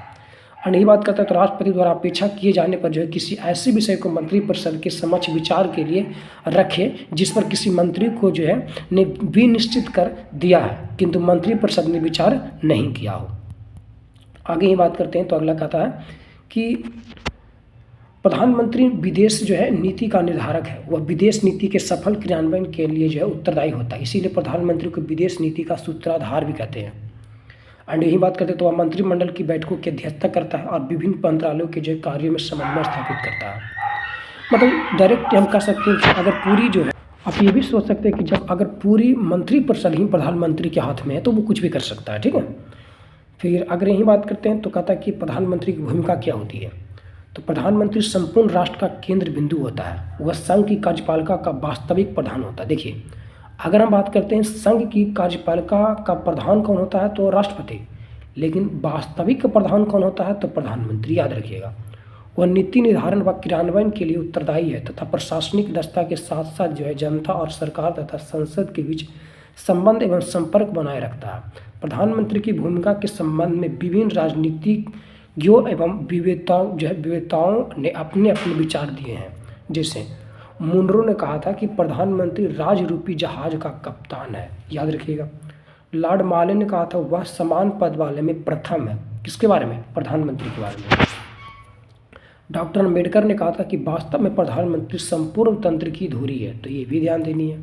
और यही बात करता है तो राष्ट्रपति द्वारा अपेक्षा किए जाने पर जो है किसी ऐसे विषय को मंत्रिपरिषद के समक्ष विचार के लिए रखे जिस पर किसी मंत्री को जो है ने विनिश्चित कर दिया है किंतु मंत्रिपरिषद ने विचार नहीं किया हो। आगे ही बात करते हैं तो अगला कहता है कि प्रधानमंत्री विदेश जो है नीति का निर्धारक है, वह विदेश नीति के सफल क्रियान्वयन के लिए जो है उत्तरदायी होता है, इसीलिए प्रधानमंत्री को विदेश नीति का सूत्रधार भी कहते हैं। एंड यही बात करते हैं तो वह मंत्रिमंडल की बैठकों की अध्यक्षता करता है और विभिन्न मंत्रालयों के जो कार्यों में समन्वय स्थापित करता है। मतलब डायरेक्ट हम कह सकते हैं कि अगर पूरी जो है, आप ये भी सोच सकते हैं कि जब अगर पूरी मंत्रिपरिषद ही प्रधानमंत्री के हाथ में है तो वो कुछ भी कर सकता है, ठीक है। फिर अगर यही बात करते हैं तो कहता है कि प्रधानमंत्री की भूमिका क्या होती है। तो प्रधानमंत्री संपूर्ण राष्ट्र का केंद्र बिंदु होता है, वह संघ की कार्यपालिका का वास्तविक प्रधान होता है। देखिए, अगर हम बात करते हैं संघ की कार्यपालिका का प्रधान कौन होता है तो राष्ट्रपति, लेकिन वास्तविक प्रधान कौन होता है तो प्रधानमंत्री, याद रखिएगा। वह नीति निर्धारण व क्रियान्वयन के लिए उत्तरदायी है तथा प्रशासनिक दक्षता के साथ साथ जो है जनता और सरकार तथा संसद के बीच संबंध एवं संपर्क बनाए रखता है। प्रधानमंत्री की भूमिका के संबंध में विभिन्न राजनीतिज्ञों एवं विवेताओं ने अपने अपने विचार दिए हैं। जैसे मुनरो ने कहा था कि प्रधानमंत्री राजरूपी जहाज का कप्तान है, याद रखिएगा। लॉर्ड माले ने कहा था वह समान पद वाले में प्रथम है, किसके बारे में, प्रधानमंत्री के बारे में। डॉक्टर अम्बेडकर ने कहा था कि वास्तव में प्रधानमंत्री संपूर्ण तंत्र की धुरी है, तो ये भी ध्यान देनी है।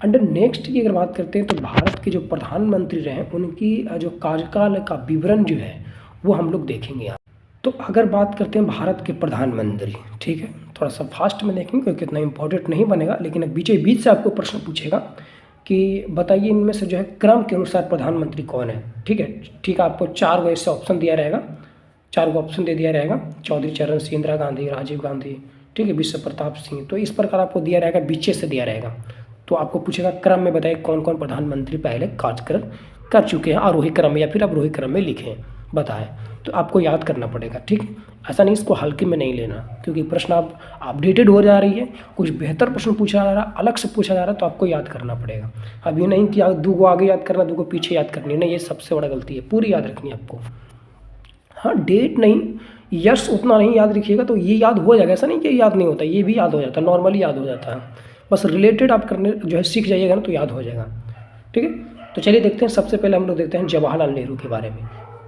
अंडर नेक्स्ट की अगर बात करते हैं तो भारत के जो प्रधानमंत्री रहे उनकी जो कार्यकाल का विवरण जो है वो हम लोग देखेंगे यहाँ। तो अगर बात करते हैं भारत के प्रधानमंत्री, ठीक है, थोड़ा सा फास्ट में देखेंगे क्योंकि इतना इंपॉर्टेंट नहीं बनेगा, लेकिन अब बीच बीच से आपको प्रश्न पूछेगा कि बताइए इनमें से जो है क्रम के अनुसार प्रधानमंत्री कौन है, ठीक है। ठीक है, आपको 4 गो ऐसे ऑप्शन दिया रहेगा, 4 गो ऑप्शन दे दिया रहेगा, चौधरी चरण सिंह, इंदिरा गांधी, राजीव गांधी, ठीक है, विश्व प्रताप सिंह। तो इस प्रकार आपको दिया रहेगा, बीचे से दिया रहेगा। तो आपको पूछेगा क्रम में बताइए कौन कौन प्रधानमंत्री पहले कार्य कर चुके हैं, आरोही क्रम में या फिर अवरोही क्रम में लिखें, बताएं। तो आपको याद करना पड़ेगा, ठीक। ऐसा नहीं इसको हल्के में नहीं लेना, क्योंकि प्रश्न आप अपडेटेड हो जा रही है, कुछ बेहतर प्रश्न पूछा जा रहा है, अलग से पूछा जा रहा है, तो आपको याद करना पड़ेगा। अब ये नहीं कि 2 गो आगे याद करना, 2 गो पीछे याद करनी, नहीं, ये सबसे बड़ा गलती है, पूरी याद रखनी है आपको। हाँ, डेट नहीं, यस उतना नहीं याद रखिएगा तो ये याद हो जाएगा, ऐसा नहीं कि याद नहीं होता, ये भी याद हो जाता है, नॉर्मली याद हो जाता है। बस रिलेटेड आप करने जो है सीख जाइएगा ना तो याद हो जाएगा, ठीक है। तो चलिए देखते हैं, सबसे पहले हम लोग देखते हैं जवाहरलाल नेहरू के बारे में।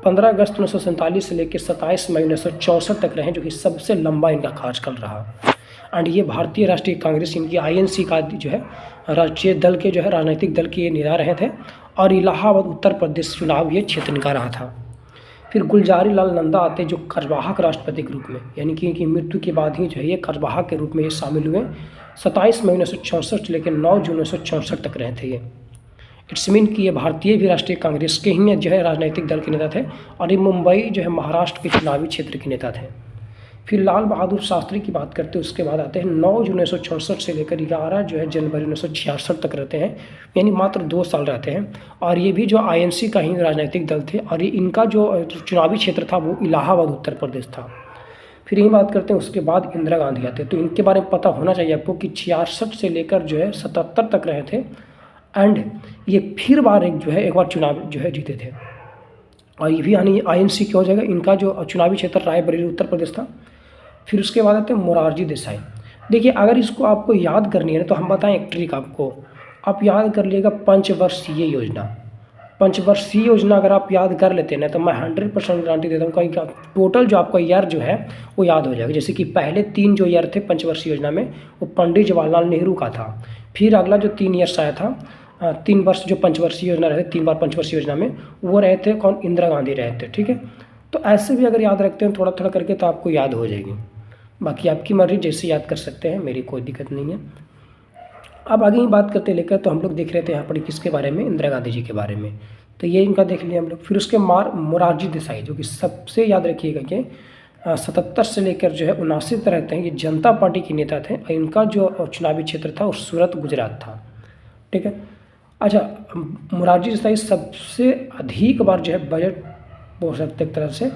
15 अगस्त 1947 से लेकर 27 मई 1964 तक रहे, जो कि सबसे लंबा इनका कार्यकाल रहा। एंड ये भारतीय राष्ट्रीय कांग्रेस, इनकी INC का जो है राष्ट्रीय दल के जो है राजनीतिक दल के ये नेता रहे थे, और इलाहाबाद उत्तर प्रदेश चुनाव ये क्षेत्र इनका रहा था। फिर गुलजारी लाल नंदा आते जो कार्यवाहक राष्ट्रपति के रूप में, यानी कि इनकी मृत्यु के बाद ही जो है ये कार्यवाहक के रूप में ये शामिल हुए। 27 मई 1964 से लेकर 9 जून 1964 तक रहे थे ये। इट्स मीन कि ये भारतीय भी राष्ट्रीय कांग्रेस के ही जो है राजनीतिक दल के नेता थे, और ये मुंबई जो है महाराष्ट्र के चुनावी क्षेत्र के नेता थे। फिर लाल बहादुर शास्त्री की बात करते हैं, उसके बाद आते हैं 9 जून 1964 से लेकर 11 जो है जनवरी 1966 तक रहते हैं, यानी मात्र 2 साल रहते हैं। और ये भी जो INC का ही राजनीतिक दल थे, और ये इनका जो चुनावी क्षेत्र था वो इलाहाबाद उत्तर प्रदेश था। फिर यही बात करते हैं, उसके बाद इंदिरा गांधी आते हैं। तो इनके बारे में पता होना चाहिए आपको कि 66 से लेकर जो है 77 तक रहे थे, एंड ये फिर बार एक बार चुनाव जो है जीते थे। और ये भी यानी INC क्या हो जाएगा, इनका जो चुनावी क्षेत्र रायबरेली उत्तर प्रदेश था। फिर उसके बाद आते हैं मोरारजी देसाई। देखिए, अगर इसको आपको याद करनी है तो हम बताएं एक ट्रिक आपको, आप याद कर लीजिएगा पंचवर्षीय योजना। पंचवर्षीय योजना अगर आप याद कर लेते हैं ना तो मैं 100% गारंटी देता हूँ कहीं का टोटल जो आपका ईयर जो है वो याद हो जाएगा। जैसे कि पहले 3 जो ईयर थे पंचवर्षीय योजना में वो पंडित जवाहरलाल नेहरू का था। फिर अगला जो 3 ईयर्स आया था, 3 वर्ष जो पंचवर्षीय योजना रहे, 3 बार पंचवर्षीय योजना में वो रहे थे कौन, इंदिरा गांधी रहे थे, ठीक है। तो ऐसे भी अगर याद रखते हैं थोड़ा थोड़ा करके तो आपको याद हो जाएगी। बाकी आपकी मर्जी, जैसे याद कर सकते हैं, मेरी कोई दिक्कत नहीं है। अब आगे ही बात करते लेकर तो हम लोग देख रहे थे यहाँ पर किसके बारे में, इंदिरा गांधी जी के बारे में। तो ये इनका देख लिया हम लोग। फिर उसके मोरारजी देसाई जो कि सबसे याद रखिएगा कि 77 से लेकर जो है 79 तक रहते हैं, ये जनता पार्टी के नेता थे। और इनका जो चुनावी क्षेत्र था वो सूरत गुजरात था, ठीक है। अच्छा, मोरारजी देसाई सबसे अधिक बार जो है बजट बोल सकते एक तरह से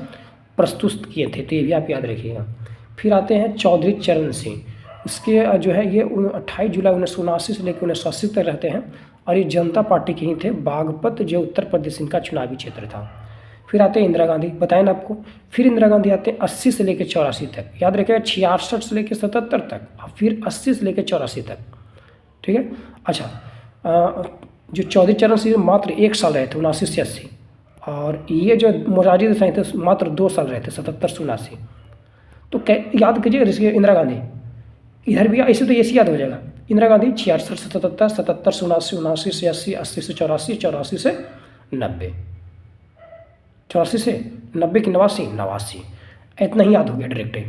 प्रस्तुत किए थे, तो ये भी आप याद रखिएगा। फिर आते हैं चौधरी चरण सिंह, उसके जो है ये 28 जुलाई 1979 से लेकर 1980 तक रहते हैं, और ये जनता पार्टी के ही थे। बागपत जो उत्तर प्रदेश इनका चुनावी क्षेत्र था। फिर आते हैं इंदिरा गांधी, बताएं ना आपको। फिर इंदिरा गांधी आते हैं 80 से लेकर 84 तक, याद रखिएगा 66 से लेकर 77 तक, और फिर 80 से लेकर 84 तक, ठीक है। अच्छा, जो चौधरी चरण सिंह मात्र 1 साल रहे थे, 79 से 80, और ये जो मोरारजी देसाई थे मात्र 2 साल रहे थे, 77 से 79। तो याद कीजिए जैसे इंदिरा गांधी, इधर भी ऐसे तो ऐसे याद हो जाएगा। इंदिरा गांधी 66 से 77, 77 से 79, 79 से 80, 80 से 84, 84 से 90, 84 से 90 की 89, 89, इतना ही याद हो गया डायरेक्ट ही।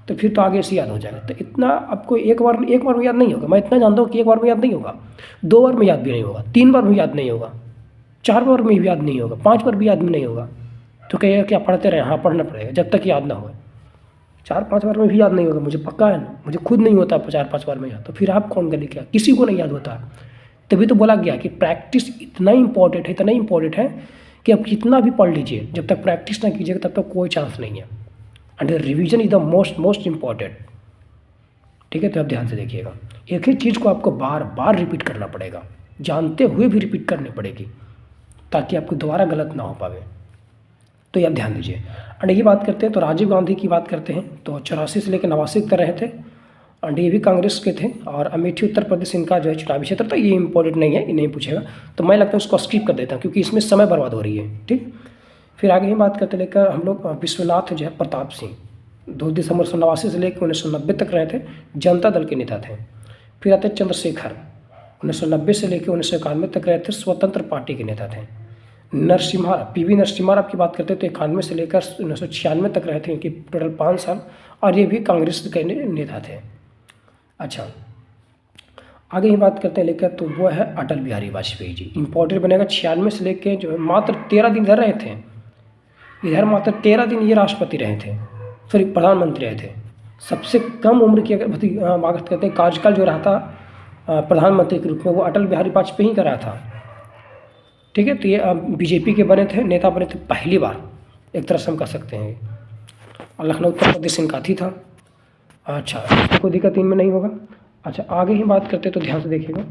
तो फिर तो आगे से याद हो जाएगा। तो इतना आपको एक बार में याद नहीं होगा। मैं इतना जानता हूँ कि एक बार में याद नहीं होगा, 2 बार में याद भी नहीं होगा, 3 बार में याद नहीं होगा, 4 बार में भी याद नहीं होगा, 5 बार भी याद में नहीं होगा। तो कहिएगा क्या पढ़ते रहे? हाँ, पढ़ना पड़ेगा जब तक याद ना हो। 4-5 बार में भी याद नहीं होगा, मुझे पक्का है ना, मुझे खुद नहीं होता 4-5 बार में याद। तो फिर आप कौन गली क्या, किसी को नहीं याद होता। तभी तो बोला गया कि प्रैक्टिस इतना इंपॉर्टेंट है, इतना इंपॉर्टेंट है कि आप कितना भी पढ़ लीजिए, जब तक प्रैक्टिस ना कीजिएगा तब तक कोई चांस नहीं है। And revision is the most important. ठीक है, तो आप ध्यान से देखिएगा, एक ही चीज़ को आपको बार बार रिपीट करना पड़ेगा, जानते हुए भी रिपीट करनी पड़ेगी, ताकि आपको दोबारा गलत ना हो पावे। तो ये आप ध्यान दीजिए। एंड ये बात करते हैं तो राजीव गांधी की बात करते हैं तो 84 से लेकर 89 तक रहे थे। एंड ये भी कांग्रेस के थे। और अमेठी उत्तर प्रदेश इनका जो है चुनावी क्षेत्र, तो ये इंपॉर्टेंट नहीं है, ये नहीं पूछेगा, तो मैं लगता है उसको स्किप कर देता हूँ क्योंकि इसमें समय बर्बाद हो रही है। ठीक, फिर आगे ही बात करते लेकर हम लोग विश्वनाथ जो है प्रताप सिंह, 2 दिसंबर 1989 से लेकर 1990 तक रहे थे, जनता दल के नेता थे। फिर आते चंद्रशेखर, 1990 से लेकर 1991 तक रहे थे, स्वतंत्र पार्टी के नेता थे। नरसिम्हा, पीवी नरसिम्हा आपकी बात करते हैं तो 91 से लेकर 1996 तक रहे थे, इनकी टोटल 5 साल, और ये भी कांग्रेस के नेता थे। अच्छा, आगे ही बात करते हैं लेकर तो वो है अटल बिहारी वाजपेयी जी। इंपॉर्टेंट बनेगा, 96 से लेकर जो है मात्र 13 दिन इधर रहे थे, इधर मात्र 13 दिन ये राष्ट्रपति रहे थे, सॉरी प्रधानमंत्री रहे थे। सबसे कम उम्र की अगर बात करते हैं कार्यकाल जो रहा था प्रधानमंत्री के रूप में, वो अटल बिहारी वाजपेयी का रहा था। ठीक है, तो ये बीजेपी के बने थे, नेता बने थे पहली बार, एक तरह से हम कह सकते हैं। और लखनऊ उत्तर प्रदेश इनका थी था। अच्छा, कोई दिक्कत इनमें नहीं होगा। अच्छा, आगे ही बात करते तो ध्यान से देखिएगा,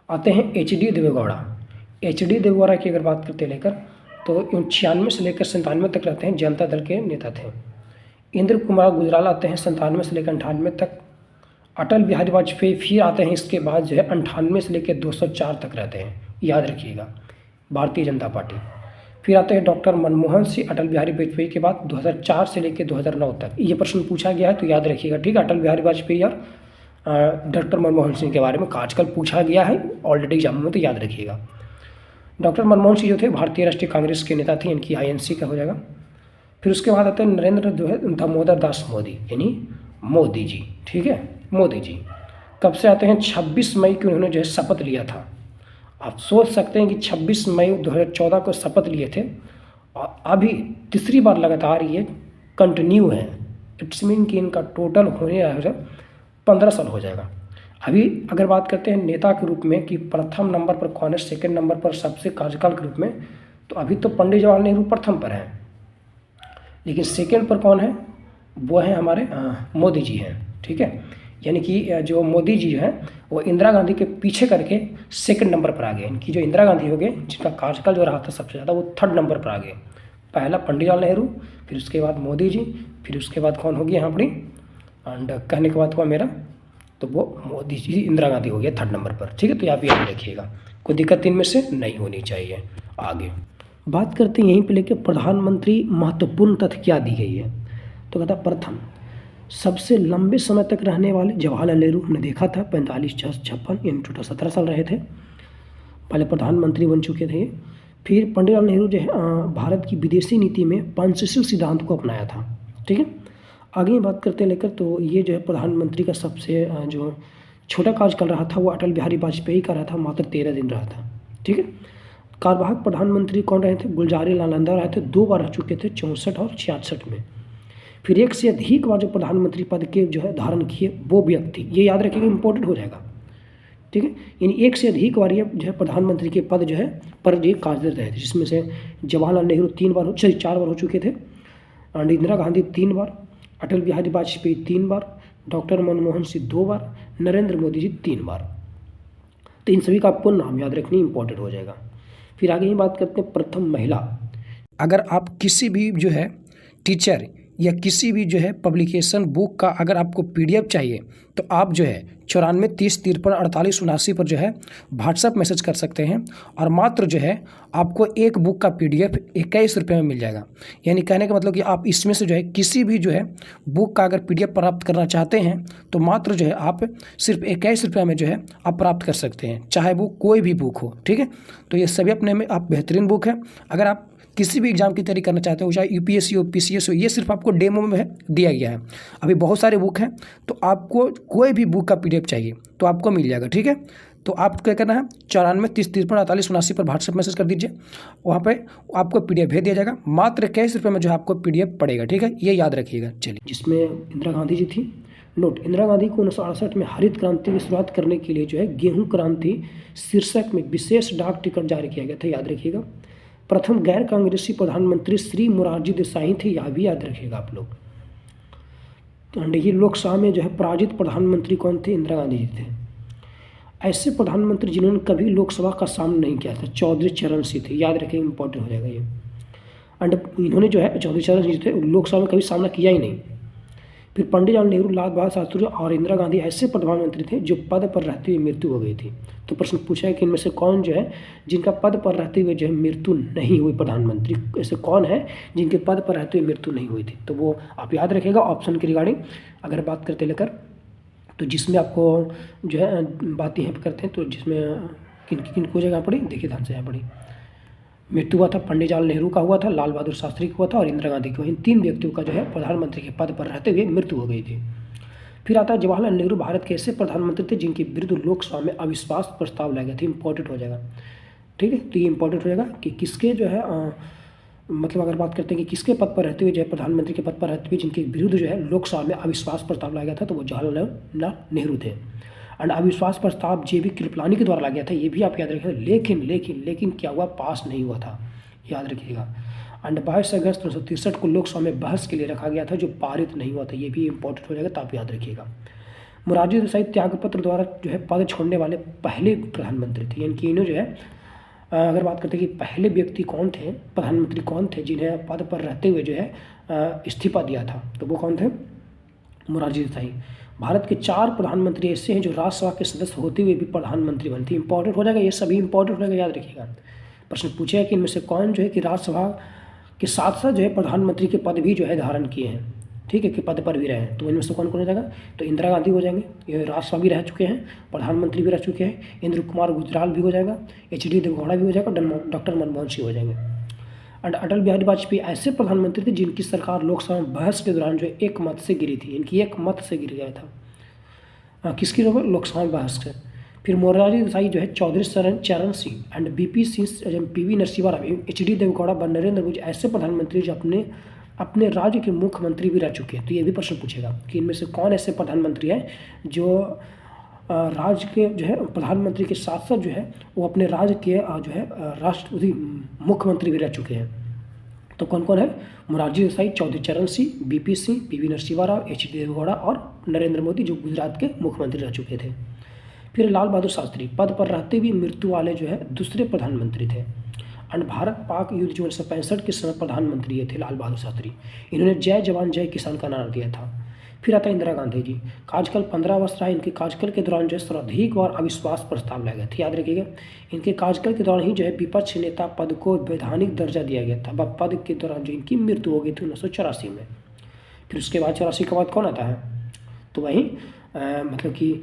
आते हैं HD देवेगौड़ा। HD देवेगौड़ा की अगर बात करते लेकर तो 96 से लेकर 97 तक रहते हैं, जनता दल के नेता थे। इंद्र कुमार गुजराल आते हैं 97 से लेकर 98 तक। अटल बिहारी वाजपेयी फिर आते हैं इसके बाद जो है 98 से लेकर 204 तक रहते हैं, याद रखिएगा, भारतीय जनता पार्टी। फिर आते हैं डॉक्टर मनमोहन सिंह अटल बिहारी वाजपेयी के बाद 2004 से लेकर 2009 तक। ये प्रश्न पूछा गया है तो याद रखिएगा। ठीक है, अटल बिहारी वाजपेयी और डॉक्टर मनमोहन सिंह के बारे में आजकल पूछा गया है ऑलरेडी एग्जाम में, तो याद रखिएगा। डॉक्टर मनमोहन सिंह जो थे भारतीय राष्ट्रीय कांग्रेस के नेता थे, इनकी INC का हो जाएगा। फिर उसके बाद आते हैं नरेंद्र जो है दामोदर दास मोदी, यानी मोदी जी। ठीक है, मोदी जी कब से आते हैं? 26 मई को उन्होंने जो है शपथ लिया था। आप सोच सकते हैं कि 26 मई 2014 को शपथ लिए थे और अभी तीसरी बार लगातार ये कंटिन्यू है। इट्स मीन कि इनका टोटल होने आएगा 15 साल हो जाएगा। अभी अगर बात करते हैं नेता के रूप में कि प्रथम नंबर पर कौन है, सेकेंड नंबर पर सबसे कार्यकाल के रूप में, तो अभी तो पंडित जवाहरलाल नेहरू प्रथम पर हैं, लेकिन सेकेंड पर कौन है? वो है हमारे मोदी जी हैं। ठीक है, यानी कि जो मोदी जी हैं वो इंदिरा गांधी के पीछे करके सेकंड नंबर पर आ गए। इनकी जो इंदिरा गांधी हो गए, जिनका कार्यकाल जो रहा था सबसे ज़्यादा, वो 3rd नंबर पर आ गए। पहला पंडित जवाहरलाल नेहरू, फिर उसके बाद मोदी जी, फिर उसके बाद कौन होगी यहाँ अपनी, एंड कहने के बाद हुआ मेरा, तो वो मोदी जी, इंदिरा गांधी हो गया 3rd नंबर पर। ठीक है, तो आप याद रखिएगा, कोई दिक्कत इनमें से नहीं होनी चाहिए। आगे बात करते हैं यहीं पे लेके प्रधानमंत्री महत्वपूर्ण तथ्य क्या दी गई है। तो कहता प्रथम सबसे लंबे समय तक रहने वाले जवाहरलाल नेहरू, हमने देखा था 45-56 यानी टोटल 17 साल रहे थे, पहले प्रधानमंत्री बन चुके थे। फिर पंडित जवाहरलाल नेहरू जो है भारत की विदेशी नीति में पंचशील सिद्धांत को अपनाया था। ठीक है, आगे बात करते लेकर तो ये जो है प्रधानमंत्री का सबसे जो छोटा कार्यकाल रहा था वो अटल बिहारी वाजपेयी का रहा था, मात्र 13 दिन रहा था। ठीक है, कार्यवाहक प्रधानमंत्री कौन रहे थे? गुलजारी लाल नंदा रहे थे, 2 बार रह चुके थे, 64 और 66 में। फिर एक से अधिक बार जो प्रधानमंत्री पद के जो है धारण किए वो व्यक्ति, ये याद रखिएगा, इंपॉर्टेंट हो जाएगा। ठीक है, यानी एक से अधिक बार ये जो है प्रधानमंत्री के पद जो है पर ये कार्यरत रहे थे, जिसमें से जवाहरलाल नेहरू 4 बार हो चुके थे, और इंदिरा गांधी 3 बार, अटल बिहारी वाजपेयी 3 बार, डॉक्टर मनमोहन सिंह 2 बार, नरेंद्र मोदी जी 3 बार। तो इन सभी का आपको नाम याद रखनी इंपॉर्टेंट हो जाएगा। फिर आगे ही बात करते हैं प्रथम महिला। अगर आप किसी भी जो है टीचर या किसी भी जो है पब्लिकेशन बुक का अगर आपको पीडीएफ चाहिए तो आप जो है 94 30 53 48 79 पर जो है व्हाट्सएप मैसेज कर सकते हैं और मात्र जो है आपको एक बुक का पीडीएफ 21 रुपये में मिल जाएगा। यानी कहने का मतलब कि आप इसमें से जो है किसी भी जो है बुक का अगर पीडीएफ प्राप्त करना चाहते हैं तो मात्र जो है आप सिर्फ 21 रुपये में जो है आप प्राप्त कर सकते हैं, चाहे वो कोई भी बुक हो। ठीक है, तो ये सभी अपने में आप बेहतरीन बुक है। अगर आप किसी भी एग्जाम की तैयारी करना चाहते हो, चाहे यूपीएससी हो, पीसीएस हो, ये सिर्फ आपको डेमो में दिया गया है। अभी बहुत सारे बुक हैं, तो आपको कोई भी बुक का पीडीएफ चाहिए तो आपको मिल जाएगा। ठीक है, तो आपको क्या करना है 94 30 53 48 79 पर व्हाट्सएप मैसेज कर दीजिए, वहाँ पे आपको पीडीएफ भेज दिया जाएगा। मात्र 21 रुपये में जो है आपको पीडीएफ पड़ेगा। ठीक है, ये याद रखिएगा। चलिए, जिसमें इंदिरा गांधी जी थी। नोट, इंदिरा गांधी को 1968 में हरित क्रांति की शुरुआत करने के लिए जो है गेहूँ क्रांति शीर्षक में विशेष डाक टिकट जारी किया गया था, याद रखिएगा। प्रथम गैर कांग्रेसी प्रधानमंत्री श्री मोरारजी देसाई थे, यह भी याद रखिएगा आप लोग। ये लोकसभा में जो है पराजित प्रधानमंत्री कौन थे? इंदिरा गांधी जी थे। ऐसे प्रधानमंत्री जिन्होंने कभी लोकसभा का सामना नहीं किया था, चौधरी चरण सिंह थे, याद रखिएगा, इंपॉर्टेंट हो जाएगा ये। एंड इन्होंने जो है चौधरी चरण सिंह थे लोकसभा में कभी सामना किया ही नहीं। फिर पंडित जवाहरलाल नेहरू, लाल बहादुर शास्त्री और इंदिरा गांधी ऐसे प्रधानमंत्री थे जो पद पर रहते हुए मृत्यु हो गई थी। तो प्रश्न पूछा है कि इनमें से कौन जो है जिनका पद पर रहते हुए जो है मृत्यु नहीं हुई प्रधानमंत्री, ऐसे कौन है जिनके पद पर रहते हुए मृत्यु नहीं हुई थी? तो वो आप याद रखिएगा ऑप्शन के रिगार्डिंग अगर बात करते लेकर, तो जिसमें आपको जो है बात यहाँ पर करते हैं, तो जिसमें किन को जगह पड़ी, देखिए ध्यान से यहाँ पड़ी। मृत्यु हुआ था पंडित जवाहरलाल नेहरू का हुआ था, लाल बहादुर शास्त्री का हुआ था और इंदिरा गांधी का। इन तीन व्यक्तियों का जो है प्रधानमंत्री के पद पर रहते हुए मृत्यु हो गई थी। फिर आता है जवाहरलाल नेहरू भारत के ऐसे प्रधानमंत्री थे जिनके विरुद्ध लोकसभा में अविश्वास प्रस्ताव लाया गया था। इंपॉर्टेंट हो जाएगा। ठीक है, तो ये इंपॉर्टेंट हो जाएगा कि किसके जो है मतलब अगर बात करते हैं कि किसके पद पर रहते हुए जो है प्रधानमंत्री के पद पर रहते हुए जिनके विरुद्ध जो है लोकसभा में अविश्वास प्रस्ताव लाया गया था, तो वो जवाहरलाल नेहरू थे। एंड अविश्वास प्रस्ताव जेबी कृपलानी के द्वारा लाया गया था, ये भी आप याद रखिएगा। लेकिन क्या हुआ, पास नहीं हुआ था, याद रखिएगा। एंड 22 अगस्त 1963 को लोकसभा में बहस के लिए रखा गया था, जो पारित नहीं हुआ था, ये भी इंपॉर्टेंट हो जाएगा, तो आप याद रखिएगा। मोरारजी देसाई त्यागपत्र द्वारा जो है पद छोड़ने वाले पहले प्रधानमंत्री थे। यानी कि इन्होंने जो है अगर बात करते हैं कि पहले व्यक्ति कौन थे, प्रधानमंत्री कौन थे जिन्हें पद पर रहते हुए जो है इस्तीफा दिया था, तो वो कौन थे? मोरारजी देसाई। भारत के 4 प्रधानमंत्री ऐसे हैं जो राज्यसभा के सदस्य होते हुए भी प्रधानमंत्री बने थे। इंपॉर्टेंट हो जाएगा, ये सभी इंपॉर्टेंट हो जाएगा, याद रखिएगा। प्रश्न पूछेगा कि इनमें से कौन जो है कि राज्यसभा के साथ साथ जो है प्रधानमंत्री के पद भी जो है धारण किए हैं, ठीक है, कि पद पर भी रहे हैं। तो इनमें से कौन कौन हो जाएगा? तो इंदिरा गांधी हो जाएंगे, ये राज्यसभा भी रह चुके हैं, प्रधानमंत्री भी रह चुके हैं। इंद्र कुमार गुजराल भी हो जाएगा, HD देवेगौड़ा भी हो जाएगा, डॉक्टर मनमोहन सिंह हो जाएंगे। और अटल बिहारी वाजपेयी ऐसे प्रधानमंत्री थे जिनकी सरकार लोकसभा में बहस के दौरान जो है एक मत से गिरी थी। इनकी एक मत से गिर गया था, किसकी लोकसभा में बहस से। फिर मोरारजी देसाई जो है Chaudhary Charan Singh and BP Singh, PV Narasimha Rao, HD Deve Gowda, Narendra Modi ऐसे प्रधानमंत्री जो अपने राज्य के मुख्यमंत्री भी रह चुके हैं। तो ये भी प्रश्न पूछेगा कि इनमें से कौन ऐसे प्रधानमंत्री हैं जो राज्य के जो है प्रधानमंत्री के साथ साथ जो है वो अपने राज्य के जो है राष्ट्रपति मुख्यमंत्री भी रह चुके हैं। तो कौन कौन है? Morarji Desai, Chaudhary Charan Singh, BP Singh, PV Narasimha Rao, HD Deve Gowda और नरेंद्र मोदी जो गुजरात के मुख्यमंत्री रह चुके थे। फिर लाल बहादुर शास्त्री पद पर रहते हुए मृत्यु वाले जो है दूसरे प्रधानमंत्री थे। और भारत पाक युद्ध जो 1965 के समय प्रधानमंत्री ये थे लाल बहादुर शास्त्री। इन्होंने जय जवान जय किसान का नारा दिया था। फिर आता है इंदिरा गांधी जी, कार्यकाल 15 वर्ष रहा। इनके कार्यकाल के दौरान जो है सर्वाधिक बार अविश्वास प्रस्ताव लाया गया था, याद रखिएगा। इनके कार्यकाल के दौरान ही जो है विपक्ष नेता पद को वैधानिक दर्जा दिया गया था। पद के दौरान जो इनकी मृत्यु हो गई थी 1984 में। फिर उसके बाद 84 के बाद कौन आता है? तो वही मतलब कि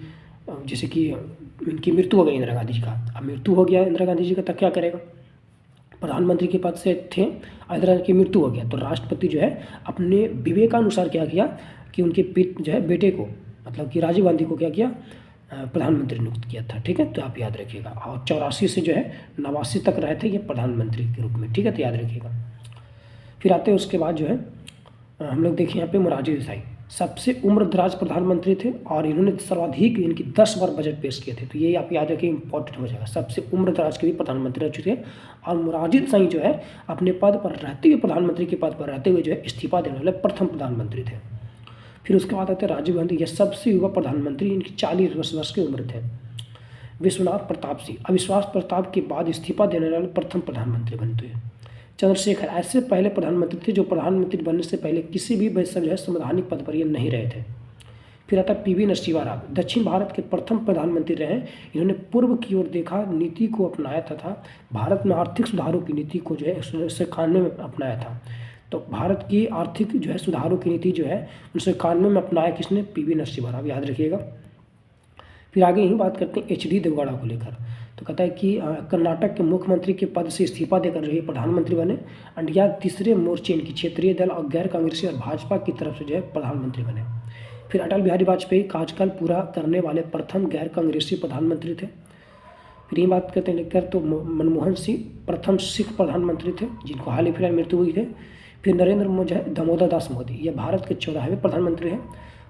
जैसे कि इनकी मृत्यु हो गई इंदिरा गांधी जी का। अब मृत्यु हो गया इंदिरा गांधी जी का, तब क्या करेगा? प्रधानमंत्री के पद से थे, इंदिरा की मृत्यु हो गया तो राष्ट्रपति जो है अपने विवेकानुसार क्या किया कि उनके जो है बेटे को, मतलब कि राजीव गांधी को क्या किया, प्रधानमंत्री नियुक्त किया था। ठीक है, तो आप याद रखिएगा। और 84 से जो है 89 तक रहे थे ये प्रधानमंत्री के रूप में। ठीक है, तो याद रखिएगा। फिर आते हैं उसके बाद जो है हम लोग देखें यहाँ पे मोरारजी देसाई सबसे उम्रदराज प्रधानमंत्री थे और इन्होंने सर्वाधिक इनकी 10 बार बजट पेश किए थे। तो ये आप याद रखिए, इंपॉर्टेंट हो जाएगा। सबसे उम्रदराज के भी प्रधानमंत्री रह चुके हैं। और मोरारजी देसाई जो है अपने पद पर रहते हुए, प्रधानमंत्री के पद पर रहते हुए जो है इस्तीफा देने वाले प्रथम प्रधानमंत्री थे। फिर उसके बाद आते हैं राजीव गांधी, यह सबसे युवा प्रधानमंत्री, इनकी 40 वर्ष की उम्र थे। विश्वनाथ प्रताप सिंह अविश्वास प्रस्ताव के बाद इस्तीफा देने वाले प्रथम प्रधानमंत्री बनते हैं। चंद्रशेखर ऐसे पहले प्रधानमंत्री थे जो प्रधानमंत्री बनने से पहले किसी भी वैसे जो है संवैधानिक पद पर ये नहीं रहे थे। फिर आता है पीवी नरसिम्हा राव, दक्षिण भारत के प्रथम प्रधानमंत्री रहे। इन्होंने पूर्व की ओर देखा नीति को अपनाया तथा भारत में आर्थिक सुधारों की नीति को जो है 1991 में अपनाया था। तो भारत की आर्थिक जो है सुधारों की नीति जो है 1991 में अपनाया किसने? पीवी नरसिम्हा राव, याद रखिएगा। फिर आगे यही बात करते हैं एचडी देवगौड़ा को लेकर। तो कहता है कि कर्नाटक के मुख्यमंत्री के पद से इस्तीफा देकर रहे प्रधानमंत्री बने। एंड या तीसरे मोर्चे इनकी क्षेत्रीय दल और गैर कांग्रेसी और भाजपा की तरफ से जो है प्रधानमंत्री बने। फिर अटल बिहारी वाजपेयी कार्यकाल पूरा करने वाले प्रथम गैर कांग्रेसी प्रधानमंत्री थे। फिर ये बात करते हैं लेकर तो मनमोहन सिंह प्रथम सिख प्रधानमंत्री थे जिनको हाल ही फिलहाल मृत्यु हुई है। फिर नरेंद्र मोदी दामोदर दास मोदी, ये भारत के 14वें प्रधानमंत्री हैं।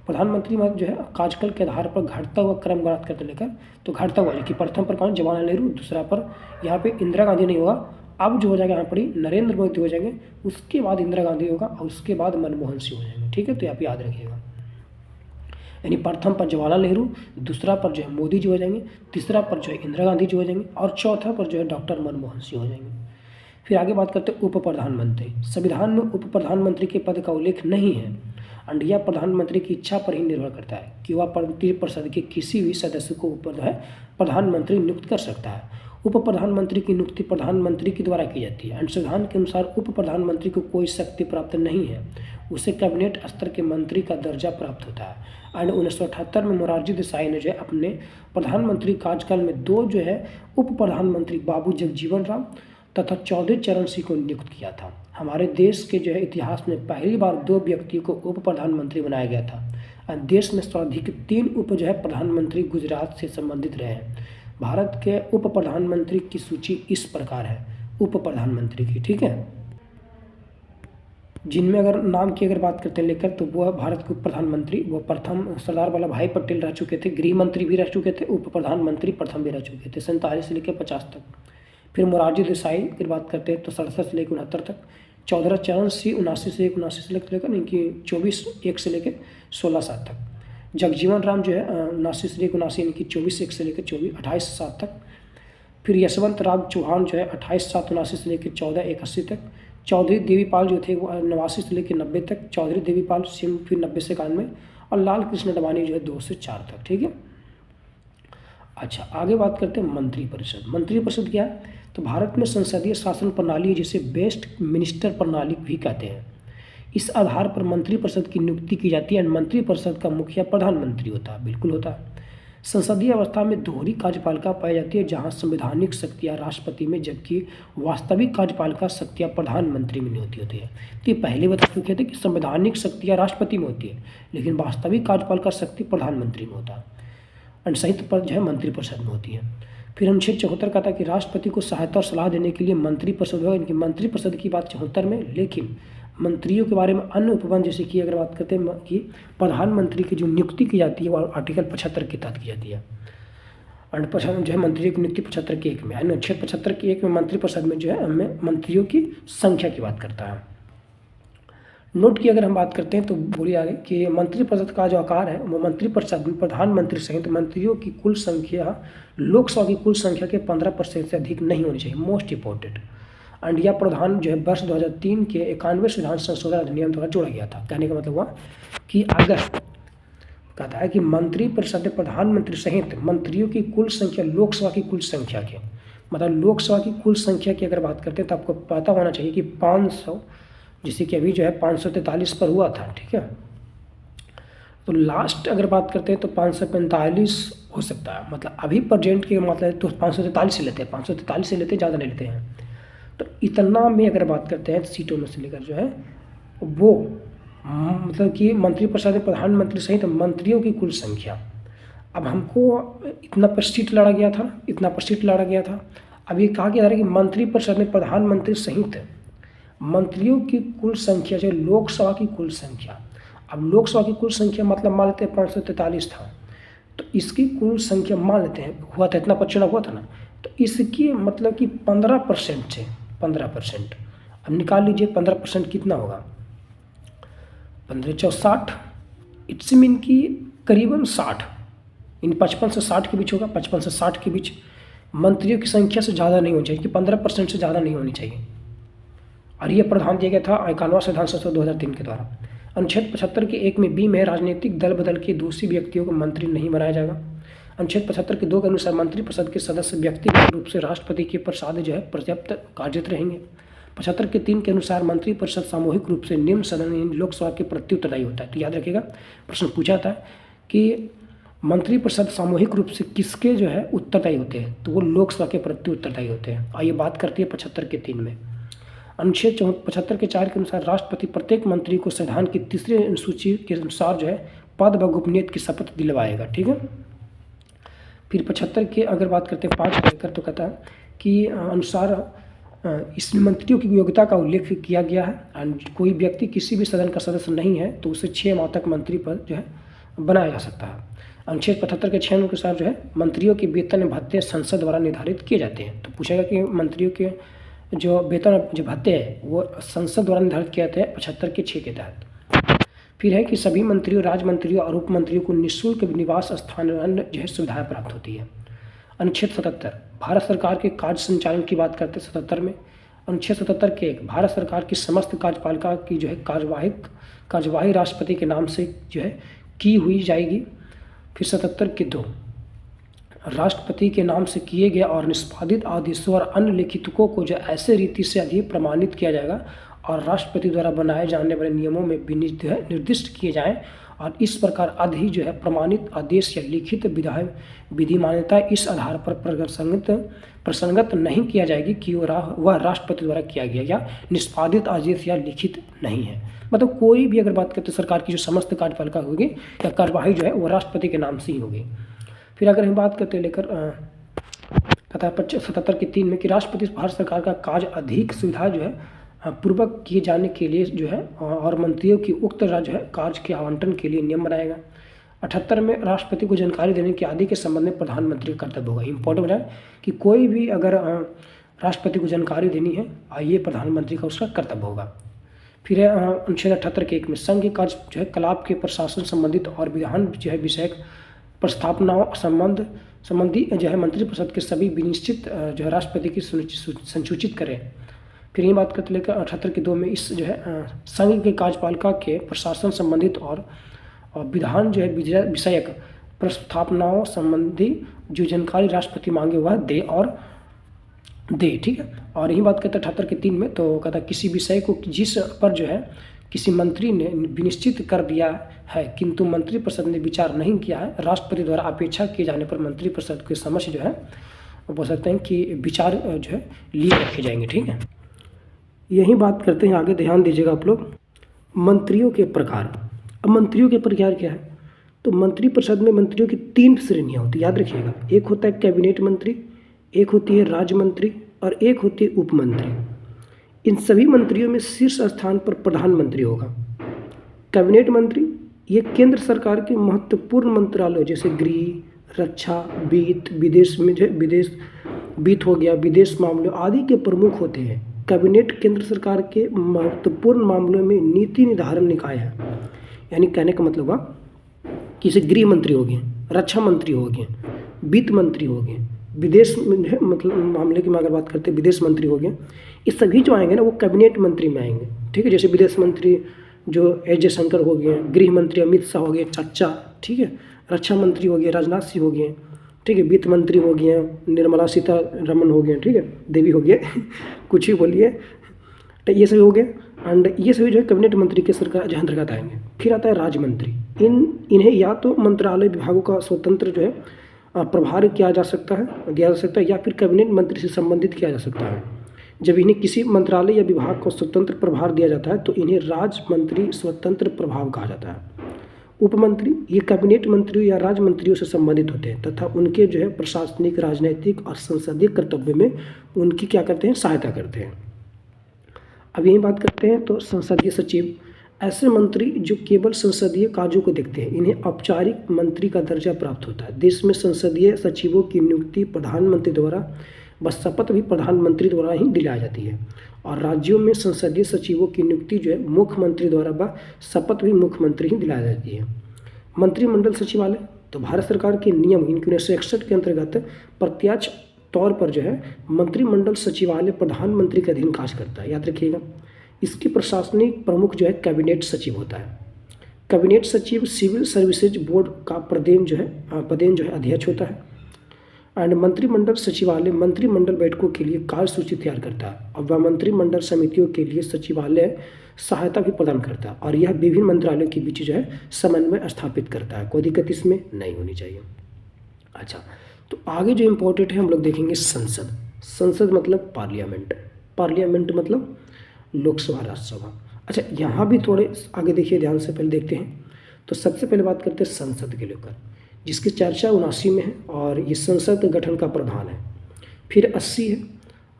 प्रधानमंत्री में जो है कार्यकाल के आधार पर घटता हुआ क्रम बात करते लेकर तो घटता हुआ कि प्रथम पर कौन? जवाहरलाल नेहरू, दूसरा पर यहाँ पे इंदिरा गांधी नहीं होगा, अब जो हो जाएगा यहाँ पर ही नरेंद्र मोदी हो जाएंगे, उसके बाद इंदिरा गांधी होगा और उसके बाद मनमोहन सिंह हो जाएंगे। ठीक है, तो यहाँ पे याद रखिएगा। यानी प्रथम पर जवाहरलाल नेहरू, दूसरा पर जो है मोदी जी हो जाएंगे, तीसरा पर जो है इंदिरा गांधी जी हो जाएंगे और चौथा पर जो है डॉक्टर मनमोहन सिंह हो जाएंगे। फिर आगे बात करते हैं उप प्रधानमंत्री। संविधान में उप प्रधानमंत्री के पद का उल्लेख नहीं है। यह प्रधानमंत्री की इच्छा पर ही निर्भर करता है कि वह मंत्रिपरिषद के किसी भी सदस्य को ऊपर जो है प्रधानमंत्री नियुक्त कर सकता है। उप प्रधानमंत्री की नियुक्ति प्रधानमंत्री के द्वारा की जाती है। संविधान के अनुसार उप प्रधानमंत्री को कोई शक्ति प्राप्त नहीं है, उसे कैबिनेट स्तर के मंत्री का दर्जा प्राप्त होता है। 1978 में मोरारजी देसाई ने जो है अपने प्रधानमंत्री कार्यकाल में दो जो है उप प्रधानमंत्री बाबू जगजीवन राम तथा चौधरी चरण सिंह को नियुक्त किया था। हमारे देश के जो है इतिहास में पहली बार दो व्यक्तियों को उप प्रधानमंत्री बनाया गया था। देश में सर्वाधिक 3 उप जो है प्रधानमंत्री गुजरात से संबंधित रहे हैं। भारत के उप प्रधानमंत्री की सूची इस प्रकार है उप प्रधानमंत्री की। ठीक है, जिनमें अगर नाम की अगर बात करते हैं लेकर तो वह भारत के उप प्रधानमंत्री वो प्रथम सरदार वल्लभ भाई पटेल रह चुके थे, गृह मंत्री भी रह चुके थे, उप प्रधानमंत्री प्रथम भी रह चुके थे 47 से लेकर 50 तक। फिर मोरारजी देसाई की बात करते हैं तो 67 से लेकर 69 तक। चौधरी चरण सिंह 79 से 79 से लेकर इनकी 24/1 से लेकर 16/7 तक। जगजीवन राम जो है 79 से लेकर 79 इनकी 24/1 से लेकर 28/7 तक। फिर यशवंत राव चौहान जो है 28/7/79 से लेकर 14/81 तक। चौधरी देवीपाल जो थे वो 89 से लेकर 90 तक। चौधरी देवीपाल सिंह फिर 90 से 91 और लाल कृष्ण अडवाणी जो है 2 से 4 तक। ठीक है, अच्छा आगे बात करते हैं मंत्रिपरिषद। मंत्रिपरिषद क्या है? तो भारत में संसदीय शासन प्रणाली जिसे बेस्ट मिनिस्टर प्रणाली भी कहते हैं। इस आधार पर मंत्रिपरिषद की नियुक्ति की जाती है। मंत्रिपरिषद का मुखिया प्रधानमंत्री होता है, बिल्कुल होता है। संसदीय अवस्था में दोहरी कार्यपालिका पाई जाती है जहां संवैधानिक शक्तियां राष्ट्रपति में जबकि वास्तविक कार्यपालिका शक्तियां प्रधानमंत्री में नहीं होती है। तो ये पहले बता चुके थे कि संवैधानिक शक्तियां राष्ट्रपति में होती है लेकिन वास्तविक कार्यपालिका शक्ति प्रधानमंत्री में होता है। और संयुक्त पद जो है मंत्रिपरिषद में होती है। फिर अनुच्छेद 74 कहता है कि राष्ट्रपति को सहायता और सलाह देने के लिए मंत्रिपरिषद होगा। इनकी मंत्रिपरिषद की बात 74 में, लेकिन मंत्रियों के बारे में अन्य उपबंध जैसे कि अगर बात करते हैं कि प्रधानमंत्री की जो नियुक्ति की जाती है वो आर्टिकल 75 के तहत की जाती है। और जो है मंत्रियों की नियुक्ति 75 के 1 में, अनुच्छेद 75 के 1 में मंत्रिपरिषद में जो है हमें मंत्रियों की संख्या की बात करता है। नोट की अगर हम बात करते हैं तो बोलिए आगे कि मंत्रिपरिषद का जो आकार है वो मंत्रिपरिषद में प्रधानमंत्री सहित मंत्रियों की कुल संख्या लोकसभा की कुल संख्या के 15% से अधिक नहीं होनी चाहिए। Most important. एंड यह प्रावधान जो है वर्ष 2003 के 91वें संविधान संशोधन अधिनियम द्वारा जोड़ा गया था। कहने का मतलब हुआ कि अगर कहता है कि मंत्रिपरिषद में प्रधानमंत्री सहित मंत्रियों की कुल संख्या लोकसभा की कुल संख्या के मतलब लोकसभा की कुल संख्या की अगर बात करते हैं तो आपको पता होना चाहिए कि 500 जैसे कि अभी जो है 543 पर हुआ था। ठीक है, तो लास्ट अगर बात करते हैं तो 545 हो सकता है। मतलब अभी प्रेजेंट के मतलब तो 543 से लेते हैं, 543 से लेते हैं, ज़्यादा नहीं लेते हैं। तो इतना में अगर बात करते हैं सीटों में से लेकर जो है वो मतलब कि मंत्रिपरिषद में प्रधानमंत्री सहित मंत्रियों की कुल संख्या। अब हमको इतना पर सीट लड़ा गया था, इतना पर सीट लड़ा गया था। अब ये कहा गया था कि मंत्रिपरिषद में प्रधानमंत्री सहित मंत्रियों की कुल संख्या जो लोकसभा की कुल संख्या। अब लोकसभा की कुल संख्या मतलब मान लेते हैं 543 था, तो इसकी कुल संख्या मान लेते हैं हुआ था इतना पर चुनाव हुआ था ना, तो इसकी मतलब कि 15% से 15%। अब निकाल लीजिए 15% कितना होगा, 15×4 = 60। इट्स मीन की करीबन 60 इन 55 से 60 के बीच होगा। 55 से 60 के बीच मंत्रियों की संख्या से ज़्यादा नहीं होनी चाहिए कि 15% से ज़्यादा नहीं होनी चाहिए। और यह प्रावधान दिया गया था 51वां संविधान संशोधन 2003 के द्वारा। अनुच्छेद 75 के 1 में बी में राजनीतिक दल बदल के दूसरी व्यक्तियों को मंत्री नहीं बनाया जाएगा। अनुच्छेद 75 के 2 के अनुसार मंत्रिपरिषद के सदस्य व्यक्तिगत रूप से राष्ट्रपति के प्रसाद जो है पर्याप्त कार्यरत रहेंगे। 75 के 3 के अनुसार मंत्रिपरिषद सामूहिक रूप से निम्न सदन लोकसभा के प्रति उत्तरदायी होता है। तो याद रखिएगा, प्रश्न पूछा था कि मंत्रिपरिषद सामूहिक रूप से किसके जो है उत्तरदायी होते हैं, तो वो लोकसभा के प्रति उत्तरदायी होते हैं। आइए बात करती है 75 के 3 में। अनुच्छेद 75 के 4 के अनुसार राष्ट्रपति प्रत्येक मंत्री को संविधान की तीसरी अनुसूची के अनुसार जो है पद व गोपनीयता की शपथ दिलवाएगा। ठीक है। फिर 75 के अगर बात करते हैं 5 लेकर, तो कहता है कि अनुसार इस मंत्रियों की योग्यता का उल्लेख किया गया है। कोई व्यक्ति किसी भी सदन का सदस्य नहीं है तो उसे 6 माह तक मंत्री पद जो है बनाया जा सकता है। अनुच्छेद 75 के 6 के अनुसार जो है मंत्रियों के वेतन भत्ते संसद द्वारा निर्धारित किए जाते हैं। तो पूछेगा कि मंत्रियों के जो वेतन जो भत्ते हैं वो संसद द्वारा निर्धारित किए जाते हैं 75 के 6 के तहत। फिर है कि सभी मंत्रियों, राज्य मंत्रियों और उप मंत्रियों को निःशुल्क निवास स्थान अन्य जो है सुविधाएं प्राप्त होती है। अनुच्छेद 77 भारत सरकार के कार्य संचालन की बात करते हैं 77 में। अनुच्छेद 77 के 1 भारत सरकार की समस्त कार्यपालिका की जो है कार्यवाही राष्ट्रपति के नाम से जो है की हुई जाएगी। फिर 77 के 2 राष्ट्रपति के नाम से किए गए और निष्पादित आदेशों और अन्य लिखितों को जो ऐसे रीति से अधिक प्रमाणित किया जाएगा और राष्ट्रपति द्वारा बनाए जाने वाले नियमों में निर्दिष्ट किए जाएं और इस प्रकार अधि जो है प्रमाणित आदेश या लिखित विधि मान्यता इस आधार पर प्रसंगत नहीं किया जाएगी कि वह राष्ट्रपति द्वारा किया गया या निष्पादित आदेश या लिखित नहीं है। मतलब कोई भी अगर बात करते सरकार की जो समस्त कार्यपालिका होगी या कार्यवाही जो है वो राष्ट्रपति के नाम से ही होगी। फिर अगर हम बात करते लेकर तथा 77 के 3 में कि राष्ट्रपति भारत सरकार का कार्य अधिक सुविधा जो है पूर्वक किए जाने के लिए जो है और मंत्रियों की उक्त राज्य है कार्य के आवंटन के लिए नियम बनाएगा। 78 में राष्ट्रपति को जानकारी देने के आदि के संबंध में प्रधानमंत्री का कर्तव्य होगा। इंपॉर्टेंट है कि कोई भी अगर राष्ट्रपति को जानकारी देनी है ये प्रधानमंत्री का उसका कर्तव्य होगा। फिर है अनुच्छेद 78 के 1 में संघ के कार्य जो है कलाप के प्रशासन संबंधित और विधान जो है विषयक प्रस्तावनाओं संबंधी जो है मंत्रिपरिषद के सभी विनिश्चित जो है राष्ट्रपति की संसूचित करें। फिर ये बात करते लेकर 78 के 2 में इस जो है संघ के कार्यपालिका के प्रशासन संबंधित और विधान जो है विषयक प्रस्तावनाओं संबंधी जो जानकारी राष्ट्रपति मांगे वह दे। ठीक है। और यही बात करते हैं 78 के 3 में, तो कहता है किसी विषय को जिस पर जो है किसी मंत्री ने विनिश्चित कर दिया है किंतु मंत्रिपरिषद ने विचार नहीं किया है, राष्ट्रपति द्वारा अपेक्षा किए जाने पर मंत्रिपरिषद के समक्ष जो है बोल सकते हैं कि विचार जो है लिए रखे जाएंगे। ठीक है। यही बात करते हैं आगे, ध्यान दीजिएगा आप लोग मंत्रियों के प्रकार। अब मंत्रियों के प्रकार क्या है, तो मंत्रिपरिषद में मंत्रियों की 3 श्रेणियाँ होती है, याद रखिएगा। एक होता है कैबिनेट मंत्री, एक होती है राज्य मंत्री और एक होती है उप मंत्री। इन सभी मंत्रियों में शीर्ष स्थान पर प्रधानमंत्री होगा। कैबिनेट मंत्री ये केंद्र सरकार के महत्वपूर्ण मंत्रालय जैसे गृह, रक्षा, वित्त हो गया, विदेश मामलों आदि के प्रमुख होते हैं। कैबिनेट केंद्र सरकार के महत्वपूर्ण मामलों में नीति निर्धारण निकाय है। यानी कहने का मतलब हुआ कि जैसे गृह मंत्री हो गए, रक्षा मंत्री हो गए, वित्त मंत्री हो गए, विदेश मतलब मामले की मैं अगर बात करते हैं विदेश मंत्री हो गए, ये सभी जो आएंगे ना वो कैबिनेट मंत्री में आएंगे। ठीक है। जैसे विदेश मंत्री जो एस जयशंकर हो गए, गृह मंत्री अमित शाह हो गए चाचा, ठीक है, रक्षा मंत्री हो गए राजनाथ सिंह हो गए, ठीक है, वित्त मंत्री हो गए निर्मला सीतारमण हो गए, ठीक है, देवी हो गए कुछ ही बोलिए, तो ये सभी हो गए। एंड ये सभी जो है कैबिनेट मंत्री के सरकार जो अंतर्गत आएंगे। फिर आता है राज्य मंत्री। इन्हें या तो मंत्रालय विभागों का स्वतंत्र जो है प्रभार दिया जा सकता है या फिर कैबिनेट मंत्री से संबंधित किया जा सकता है। जब इन्हें किसी मंत्रालय या विभाग को स्वतंत्र प्रभार दिया जाता है तो इन्हें राज्य मंत्री स्वतंत्र प्रभाव कहा जाता है। उपमंत्री ये कैबिनेट मंत्रियों या राज्य मंत्रियों से संबंधित होते हैं तथा उनके जो है प्रशासनिक, राजनीतिक और संसदीय कर्तव्य में उनकी क्या करते हैं, सहायता करते हैं। अब यही बात करते हैं तो संसदीय सचिव ऐसे मंत्री जो केवल संसदीय कार्यों को देखते हैं, इन्हें औपचारिक मंत्री का दर्जा प्राप्त होता है। देश में संसदीय सचिवों की नियुक्ति प्रधानमंत्री द्वारा व शपथ भी प्रधानमंत्री द्वारा ही दिलाई जाती है और राज्यों में संसदीय सचिवों की नियुक्ति जो है मुख्यमंत्री द्वारा व शपथ भी मुख्यमंत्री ही दिलाई जाती है। मंत्रिमंडल सचिवालय तो भारत सरकार के नियम 1961 के अंतर्गत प्रत्यक्ष तौर पर जो है मंत्रिमंडल सचिवालय प्रधानमंत्री के अधीन कार्य करता है। याद रखिएगा इसके प्रशासनिक प्रमुख जो है कैबिनेट सचिव होता है। कैबिनेट सचिव सिविल सर्विसेज बोर्ड का पदेन जो है अध्यक्ष होता है। एंड मंत्रिमंडल सचिवालय मंत्रिमंडल बैठकों के लिए कार्यसूची तैयार करता है और वह मंत्रिमंडल समितियों के लिए सचिवालय सहायता भी प्रदान करता है और यह विभिन्न मंत्रालयों के बीच जो है समन्वय स्थापित करता है। कोई दिक्कत इसमें नहीं होनी चाहिए। अच्छा, तो आगे जो इम्पोर्टेंट है हम लोग देखेंगे संसद। संसद मतलब पार्लियामेंट, पार्लियामेंट मतलब लोकसभा राज्यसभा। अच्छा, यहाँ भी थोड़े आगे देखिए, ध्यान से पहले देखते हैं। तो सबसे पहले बात करते हैं संसद के लेकर, जिसकी चर्चा 79 में है और ये संसद गठन का प्रावधान है। फिर 80 है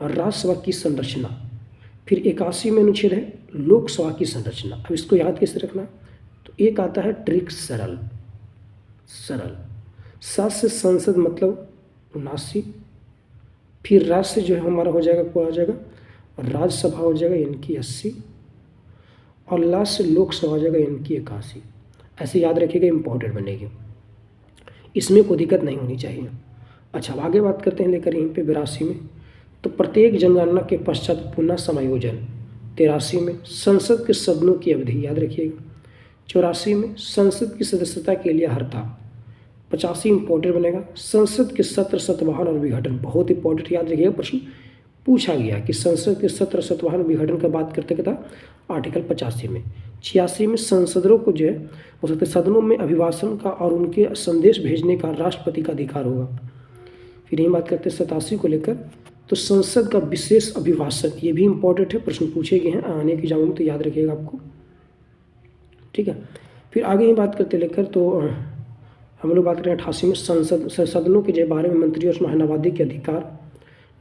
और राज्यसभा की संरचना। फिर 81 में अनुच्छेद है लोकसभा की संरचना। अब इसको याद कैसे रखना, तो एक आता है ट्रिक सरल। 7 से संसद मतलब 79, फिर राज्य से जो है हमारा हो जाएगा, क्या हो जाएगा, राज्यसभा हो जाएगा इनकी 80 और लास्ट से लोकसभा हो जाएगा इनकी 81। ऐसे याद रखिएगा, इंपॉर्टेंट बनेगी, इसमें कोई दिक्कत नहीं होनी चाहिए। अच्छा, अब आगे बात करते हैं लेकर यहीं पे 82 में। तो प्रत्येक जनगणना के पश्चात पुनः समायोजन। 83 में संसद के सदनों की अवधि याद रखिएगा। 84 में संसद की सदस्यता के लिए हड़ताल। 85 इंपॉर्टेंट बनेगा, संसद के सत्र सत्वाहन और विघटन। बहुत इंपॉर्टेंट याद रखिएगा, प्रश्न पूछा गया कि संसद के सत्र सत्वाहन और विघटन का बात करते क्या था, आर्टिकल 85 में। 86 में संसदों को जो है हो सकता है सदनों में अभिभाषण का और उनके संदेश भेजने का राष्ट्रपति का अधिकार होगा। फिर यही बात करते हैं 87 को लेकर, तो संसद का विशेष अभिभाषण, ये भी इंपॉर्टेंट है, प्रश्न पूछे गए हैं आने की एग्जाम में, तो याद रखिएगा आपको, ठीक है। फिर आगे ही बात करते लेकर, तो हम लोग बात करें 88 में सदनों के बारे में मंत्री और महानवादी के अधिकार।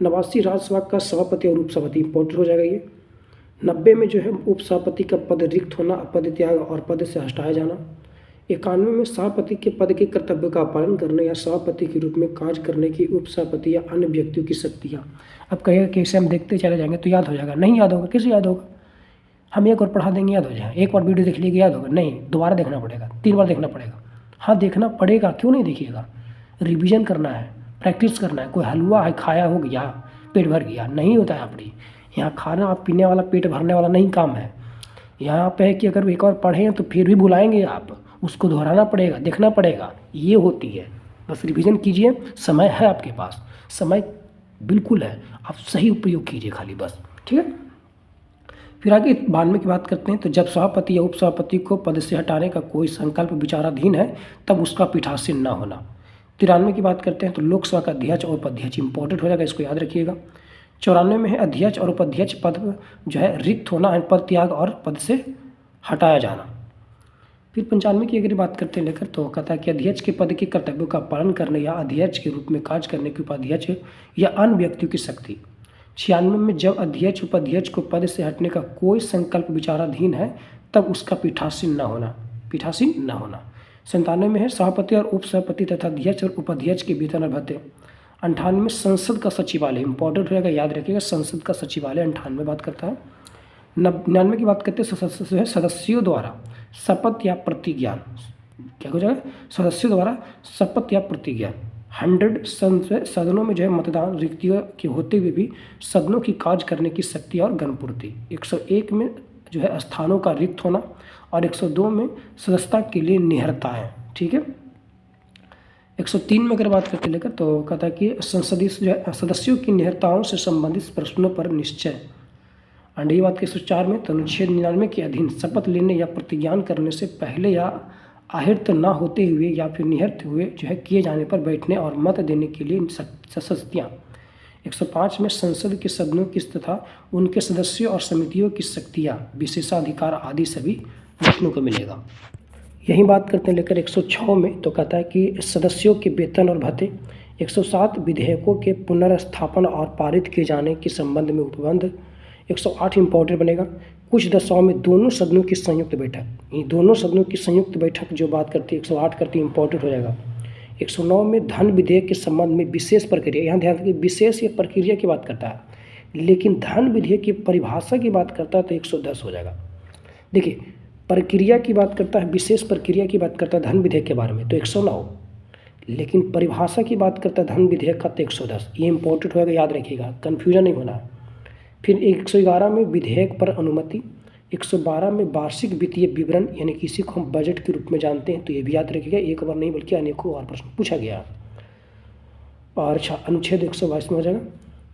89 राज्यसभा का सभापति और उपसभापति, इंपॉर्टेंट हो जाएगा ये। 90 में जो है उपसभापति का पद रिक्त होना, पद त्याग और पद से हटाया जाना। 91 में सभापति के पद के कर्तव्य का पालन करने या सभापति के रूप में कार्य करने की उपसभापति या अन्य व्यक्तियों की शक्तियाँ। अब कहेगा कि इसे हम देखते चले जाएंगे तो याद हो जाएगा, नहीं याद होगा, कैसे याद होगा, हम एक और पढ़ा देंगे याद हो जाएगा, एक बार वीडियो देख लीजिए याद होगा, नहीं दोबारा देखना पड़ेगा, 3 बार देखना पड़ेगा। हाँ देखना पड़ेगा, क्यों नहीं देखिएगा, रिविजन करना है, प्रैक्टिस करना है। कोई हलवा है खाया हो गया, पेट भर गया, नहीं होता है अपनी यहाँ खाना आप पीने वाला, पेट भरने वाला नहीं काम है। यहाँ पे है कि अगर एक और पढ़ें तो फिर भी भुलाएंगे आप, उसको दोहराना पड़ेगा, देखना पड़ेगा, ये होती है। बस रिवीजन कीजिए, समय है आपके पास, समय बिल्कुल है, आप सही उपयोग कीजिए खाली बस, ठीक है। फिर आगे 92 की बात करते हैं, तो जब सभापति या उपसभापति को पद से हटाने का कोई संकल्प विचाराधीन है तब उसका पीठासीन न होना। 93 की बात करते हैं, तो लोकसभा का अध्यक्ष और उपाध्यक्ष, इंपॉर्टेंट हो जाएगा, इसको याद रखिएगा। 94 में है अध्यक्ष और उपाध्यक्ष पद जो है रिक्त होना, पद त्याग और पद से हटाया जाना। फिर 95 की अगर बात करते हैं लेकर, तो कहता है कि अध्यक्ष के पद के कर्तव्यों का पालन करने या अध्यक्ष के रूप में कार्य करने के उपाध्यक्ष या अन्य व्यक्तियों की शक्ति। 96 में जब अध्यक्ष उपाध्यक्ष को पद से हटने का कोई संकल्प विचाराधीन है तब उसका पीठासीन न होना। 97 में है सभापति और उपसभापति तथा अध्यक्ष और उपाध्यक्ष के वेतन और भत्ते। 98 में संसद का सचिवालय, इंपॉर्टेंट हो जाएगा, याद रखिएगा, संसद का सचिवालय 98 बात करता है। 99 की बात करते हैं सदस्यों द्वारा शपथ या प्रतिज्ञा, क्या हो जाएगा, सदस्यों द्वारा शपथ या प्रतिज्ञा। 100 सदनों में जो है मतदान रिक्तियों के होते हुए भी सदनों की कार्य करने की शक्ति और गणपूर्ति। 101 में जो है स्थानों का रिक्त होना और 102 में सदस्यता के लिए निहरता है, ठीक है। 103 में अगर बात करते लेकर, तो कहता है कि संसदीय जो है सदस्यों की निहरताओं से संबंधित प्रश्नों पर निश्चय। और यही बात के 104 में, तो अनुच्छेद 99 के अधीन शपथ लेने या प्रतिज्ञान करने से पहले या आहृत न होते हुए या फिर निहत हुए जो है किए जाने पर बैठने और मत देने के लिए शक्तियाँ। 105 में संसद के सदनों की तथा उनके सदस्यों और समितियों की शक्तियाँ, विशेषाधिकार आदि सभी देखने को मिलेगा। यही बात करते हैं लेकर 106 में, तो कहता है कि सदस्यों के वेतन और भत्ते। 107 विधेयकों के पुनर्स्थापन और पारित किए जाने के संबंध में उपबंध। 108 इंपॉर्टेंट बनेगा, कुछ दशाओं में दोनों सदनों की संयुक्त बैठक। ये दोनों सदनों की संयुक्त बैठक जो बात करती है 108 करती है, इंपॉर्टेंट हो जाएगा। 109 में धन विधेयक के संबंध में विशेष प्रक्रिया, यहाँ ध्यान रखिए विशेष या प्रक्रिया की बात करता है, लेकिन धन विधेयक की परिभाषा की बात करता है तो 110 हो जाएगा। देखिए प्रक्रिया की बात करता है, विशेष प्रक्रिया की बात करता है धन विधेयक के बारे में तो 109, लेकिन परिभाषा की बात करता है धन विधेयक का तो 110। ये इंपॉर्टेंट होगा, याद रखिएगा, कन्फ्यूजन नहीं होना। फिर 111 में विधेयक पर अनुमति, 112 में वार्षिक वित्तीय विवरण यानी कि इसी को हम बजट के रूप में जानते हैं, तो ये भी याद रखिएगा, एक बार नहीं बल्कि अनेकों बार प्रश्न पूछा गया। और अनुच्छेद 122 में हो जाएगा,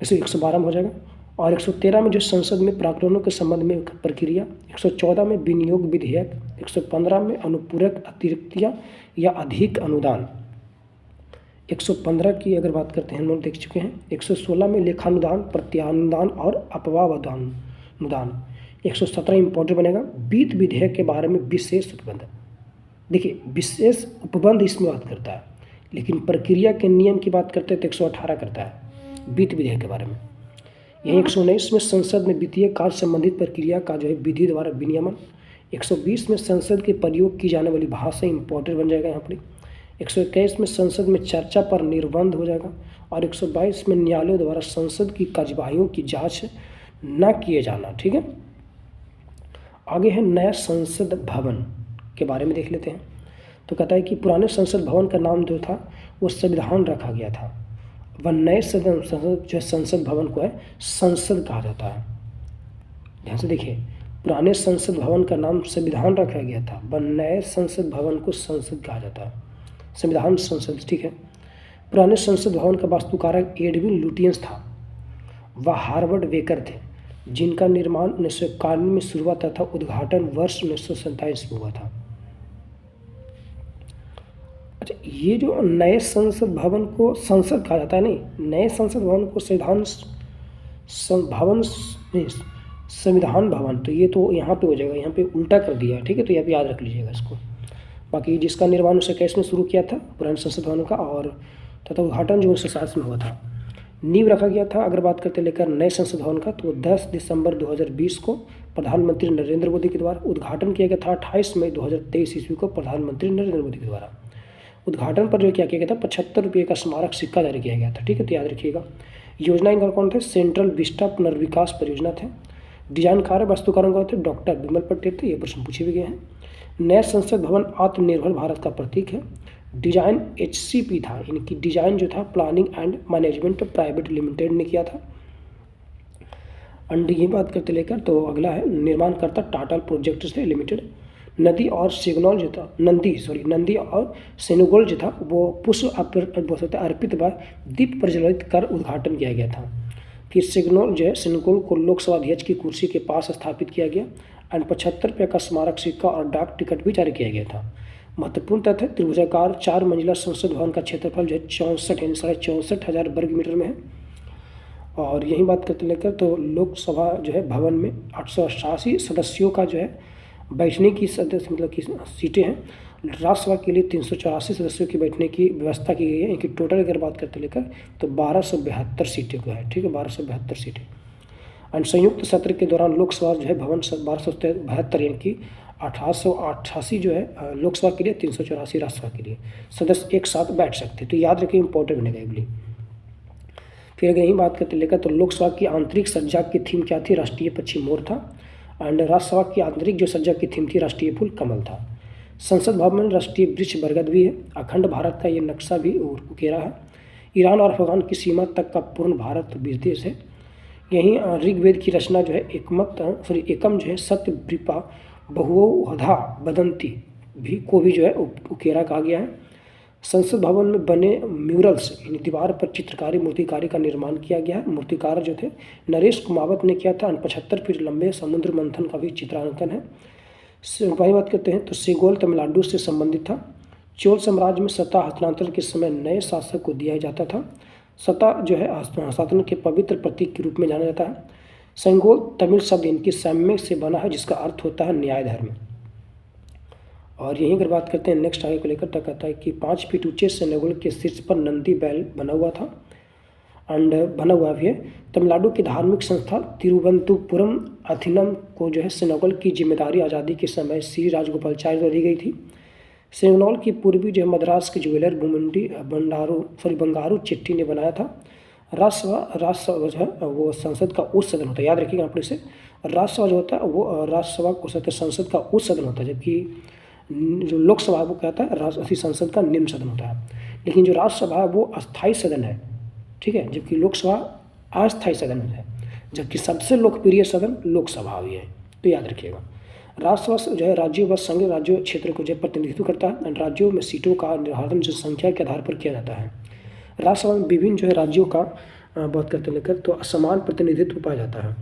ऐसे 112 में हो जाएगा। और 113 में जो संसद में प्रावधानों के संबंध में प्रक्रिया, 114 में विनियोग विधेयक, 115 में अनुपूरक अतिरिक्त या अधिक अनुदान, 115 की अगर बात करते हैं हम लोग देख चुके हैं। 116 में लेखानुदान, प्रत्यानुदान और अपवादानुदान। 117 इम्पोर्टेंट बनेगा, वित्त विधेयक के बारे में विशेष उपबंध। देखिए विशेष उपबंध इसमें बात करता है, लेकिन प्रक्रिया के नियम की बात करते हैं तो 118 करता है वित्त विधेयक के बारे में। यही 119 में संसद में वित्तीय कार्य संबंधित प्रक्रिया का जो है विधि द्वारा विनियमन। 120 में संसद के प्रयोग की जाने वाली भाषा इंपॉर्टेंट बन जाएगा यहाँ पर। 121 में संसद में चर्चा पर निर्बंध हो जाएगा। और 122 में न्यायालयों द्वारा संसद की कार्यवाहियों की जांच न किए जाना। ठीक है, आगे है नया संसद भवन के बारे में देख लेते हैं। तो कहता है कि पुराने संसद भवन का नाम जो था वो संविधान रखा गया था, वह नए संसद भवन को है संसद कहा जाता है। ध्यान से देखिए, पुराने संसद भवन का नाम संविधान रखा गया था, वह नए संसद भवन को संसद कहा जाता है, संविधान संसद। ठीक है, पुराने संसद भवन का वास्तुकारक एडविन लुटियंस था, वह हार्वर्ड वेकर थे, जिनका निर्माण 1991 में शुरू हुआ तथा उद्घाटन वर्ष 1927 में हुआ था। अच्छा, ये जो नए संसद भवन को संसद कहा जाता है, नहीं, नए संसद भवन को संविधान भवन, तो ये तो यहाँ पे हो जाएगा, यहाँ पे उल्टा कर दिया। ठीक है, तो यहाँ पे याद रख लीजिएगा इसको। बाकी जिसका निर्माण 1921 में शुरू किया था पुराने संसद भवन का, और तथा उद्घाटन जो 1960 में हुआ था। नींव रखा गया था अगर बात करते लेकर नए संसद भवन का, तो 10 दिसंबर 2020 को प्रधानमंत्री नरेंद्र मोदी के द्वारा उद्घाटन किया गया था। 28 मई 2023 ईस्वी को प्रधानमंत्री नरेंद्र मोदी के द्वारा उद्घाटन पर जो क्या किया गया था, 75 रुपये का स्मारक सिक्का जारी किया गया था। ठीक है, तो याद रखिएगा। योजना इनका कौन थे, सेंट्रल विस्टा पुनर्विकास परियोजना थे। डिजाइनकार वास्तुकारों का थे डॉक्टर विमल पटेल थे, ये प्रश्न पूछे भी गए हैं। नया संसद भवन आत्मनिर्भर भारत का प्रतीक है। डिजाइन HCP था, यानी कि डिजाइन जो था planning and management private limited ने किया था। ये बात करते लेकर तो अगला है निर्माणकर्ता टाटा प्रोजेक्ट्स थे लिमिटेड। नंदी और सेनुगोल जो था वो पुष्प अर्पित व दीप प्रज्वलित कर उद्घाटन किया गया था। फिर सेनुगोल को लोकसभा अध्यक्ष की कुर्सी के पास स्थापित किया गया एंड 75 रुपये का स्मारक सिक्का और डाक टिकट भी जारी किया गया था। महत्वपूर्ण तथ्य, त्रिभुजाकार 4 मंजिला संसद भवन का क्षेत्रफल जो है 64,64,000 वर्ग मीटर में है। और यही बात करते लेकर तो लोकसभा जो है भवन में 888 सदस्यों का जो है बैठने की सदस्य मतलब की सीटें हैं। राज्यसभा के लिए 384 सदस्यों की बैठने की व्यवस्था की गई है। इनकी टोटल अगर बात करते लेकर तो 1272 सीटें को है। ठीक है, 1272 सीटें। और संयुक्त सत्र के दौरान लोकसभा जो है भवन 1272 यानी कि 888 जो है लोकसभा के लिए, 384 राज्यसभा के लिए सदस्य एक साथ बैठ सकते। तो याद रखिए, इंपॉर्टेंट बनेगा ये भी। फिर अगर यही बात करते लेकर तो लोकसभा की आंतरिक सज्जा की थीम क्या थी, राष्ट्रीय पक्षी मोर था। एंड राज्यसभा की आंतरिक जो सज्जा की थीम थी, राष्ट्रीय फूल कमल था। संसद भवन में राष्ट्रीय वृक्ष बरगद भी है। अखंड भारत का ये नक्शा भी उकेरा है। ईरान और अफगान की सीमा तक का पूर्ण भारत विदेश है। यहीं ऋग्वेद की रचना जो है एकम जो है सत्य वृपा बहुधा बदंती को भी जो है उकेरा कहा गया है। संसद भवन में बने म्यूरल्स यानी दीवार पर चित्रकारी मूर्तिकारी का निर्माण किया गया है। मूर्तिकार जो थे नरेश कुमावत ने किया था। 75 फीट लंबे समुद्र मंथन का भी चित्रांकन है। वही बात करते हैं तो सेगोल तमिलनाडु से संबंधित था। चोल साम्राज्य में सत्ता हस्तांतरण के समय नए शासक को दिया जाता था। सत्ता जो है हस्तांतरण के पवित्र प्रतीक के रूप में जाना जाता है। सेंगोल तमिल शब्द इनकी साम्य से बना है, जिसका अर्थ होता है न्याय धर्म। और यहीं अगर बात करते हैं नेक्स्ट आगे को लेकर, तो कहता है कि 5 फीट ऊंचे सेनेगोल के शीर्ष पर नंदी बैल बना हुआ था एंड बना हुआ भी है। तमिलनाडु की धार्मिक संस्था तिरुवनंतपुरम अथिनम को जो है सेनेगोल की जिम्मेदारी आज़ादी के समय श्री राजगोपालाचार्य को दी गई थी। सेनेगोल की पूर्वी जो है मद्रास के ज्वेलर बंगारू चिट्ठी ने बनाया था। राज्यसभा जो है वो संसद का उच्च सदन होता है। याद रखिएगा आप इसे, राज्यसभा जो होता है वो राज्यसभा को संसद का उच्च सदन होता है, जबकि जो लोकसभा वो कहता है संसद का निम्न सदन होता है। लेकिन जो राज्यसभा है वो अस्थायी सदन है, ठीक है, जबकि लोकसभा अस्थायी सदन है। जबकि सबसे लोकप्रिय सदन लोकसभा भी है, तो याद रखिएगा। राज्यसभा जो है राज्यों व संघ राज्य क्षेत्र को जो प्रतिनिधित्व करता है। राज्यों में सीटों का निर्धारण जनसंख्या के आधार पर किया जाता है। राज्यसभा में विभिन्न जो है राज्यों का बात करते लेकर तो असमान प्रतिनिधित्व पाया जाता है।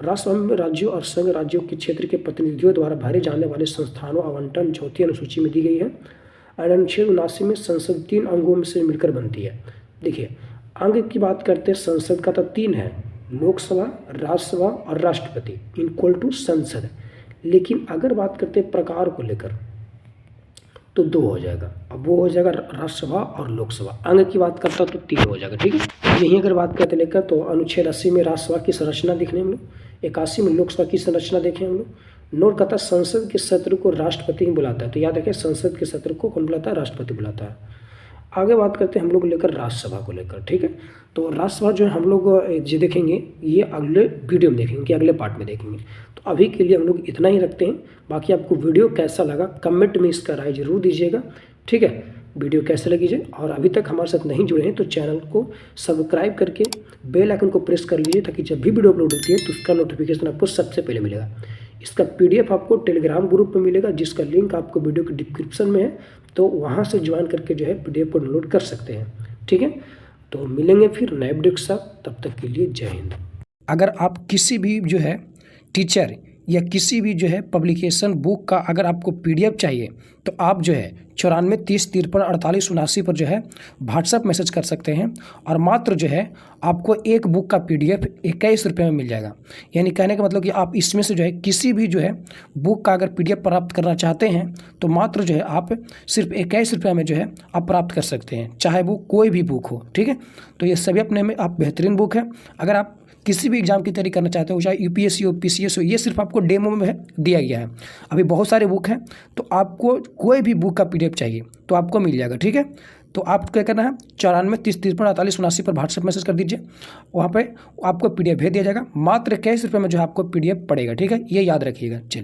राज्यसभा में राज्यों और संघ राज्यों के क्षेत्र के प्रतिनिधियों द्वारा भरे जाने वाले संस्थानों आवंटन चौथी अनुसूची में दी गई है। अनुच्छेद 79 में संसद 3 अंगों में से मिलकर बनती है। देखिए, अंग की बात करते हैं, संसद का तो 3 है, लोकसभा, राज्यसभा और राष्ट्रपति इक्वल टू संसद। लेकिन अगर बात करते हैं प्रकार को लेकर तो 2 हो जाएगा। अब वो हो जाएगा राज्यसभा और लोकसभा। अंग की बात करता तो 3 हो जाएगा, ठीक है। यही अगर बात करते लेकर तो अनुच्छेद 80 में राज्यसभा की संरचना देखने हम लोग, 81 में लोकसभा की संरचना देखें हम लोग। नोट करता संसद के सत्र को राष्ट्रपति ही बुलाता है, तो याद रखें संसद के सत्र को कौन बुलाता है? राष्ट्रपति बुलाता है। आगे बात करते हैं हम लोग लेकर राज्यसभा को लेकर, ठीक है। तो राज्यसभा जो है हम लोग जो देखेंगे ये अगले वीडियो में देखेंगे कि अगले पार्ट में देखेंगे। तो अभी के लिए हम लोग इतना ही रखते हैं। बाकी आपको वीडियो कैसा लगा कमेंट में इसका राय जरूर दीजिएगा, ठीक है। वीडियो कैसे लगी जाए, और अभी तक हमारे साथ नहीं जुड़े हैं तो चैनल को सब्सक्राइब करके बेल आइकन को प्रेस कर लीजिए, ताकि जब भी वीडियो अपलोड होती है तो उसका नोटिफिकेशन आपको सबसे पहले मिलेगा। इसका PDF आपको टेलीग्राम ग्रुप में मिलेगा, जिसका लिंक आपको वीडियो के डिस्क्रिप्शन में है, तो वहाँ से ज्वाइन करके जो है PDF को डाउनलोड कर सकते हैं, ठीक है। तो मिलेंगे फिर नए वीडियो के साथ, तब तक के लिए जय हिंद। अगर आप किसी भी जो है टीचर या किसी भी जो है पब्लिकेशन बुक का अगर आपको PDF चाहिए तो आप जो है 94 30 53 48 79 पर जो है व्हाट्सएप मैसेज कर सकते हैं, और मात्र जो है आपको एक बुक का PDF 21 रुपये में मिल जाएगा। यानी कहने का मतलब कि आप इसमें से जो है किसी भी जो है बुक का अगर PDF प्राप्त करना चाहते हैं तो मात्र जो है आप सिर्फ 21 रुपये में जो है आप प्राप्त कर सकते हैं, चाहे वो कोई भी बुक हो, ठीक है। तो ये सभी अपने में आप बेहतरीन बुक है। अगर आप किसी भी एग्जाम की तैयारी करना चाहते हो, चाहे UPSC हो PCS हो, ये सिर्फ आपको डेमो में है दिया गया है। अभी बहुत सारे बुक हैं, तो आपको कोई भी बुक का PDF चाहिए तो आपको मिल जाएगा, ठीक है। तो आपको क्या करना है 94 30 53 48 79 पर व्हाट्सएप मैसेज कर दीजिए, वहाँ पे आपको PDF भेज दिया जाएगा। मात्र 21 रुपये में जो है आपको PDF पड़ेगा, ठीक है। ये याद रखिएगा। चलिए।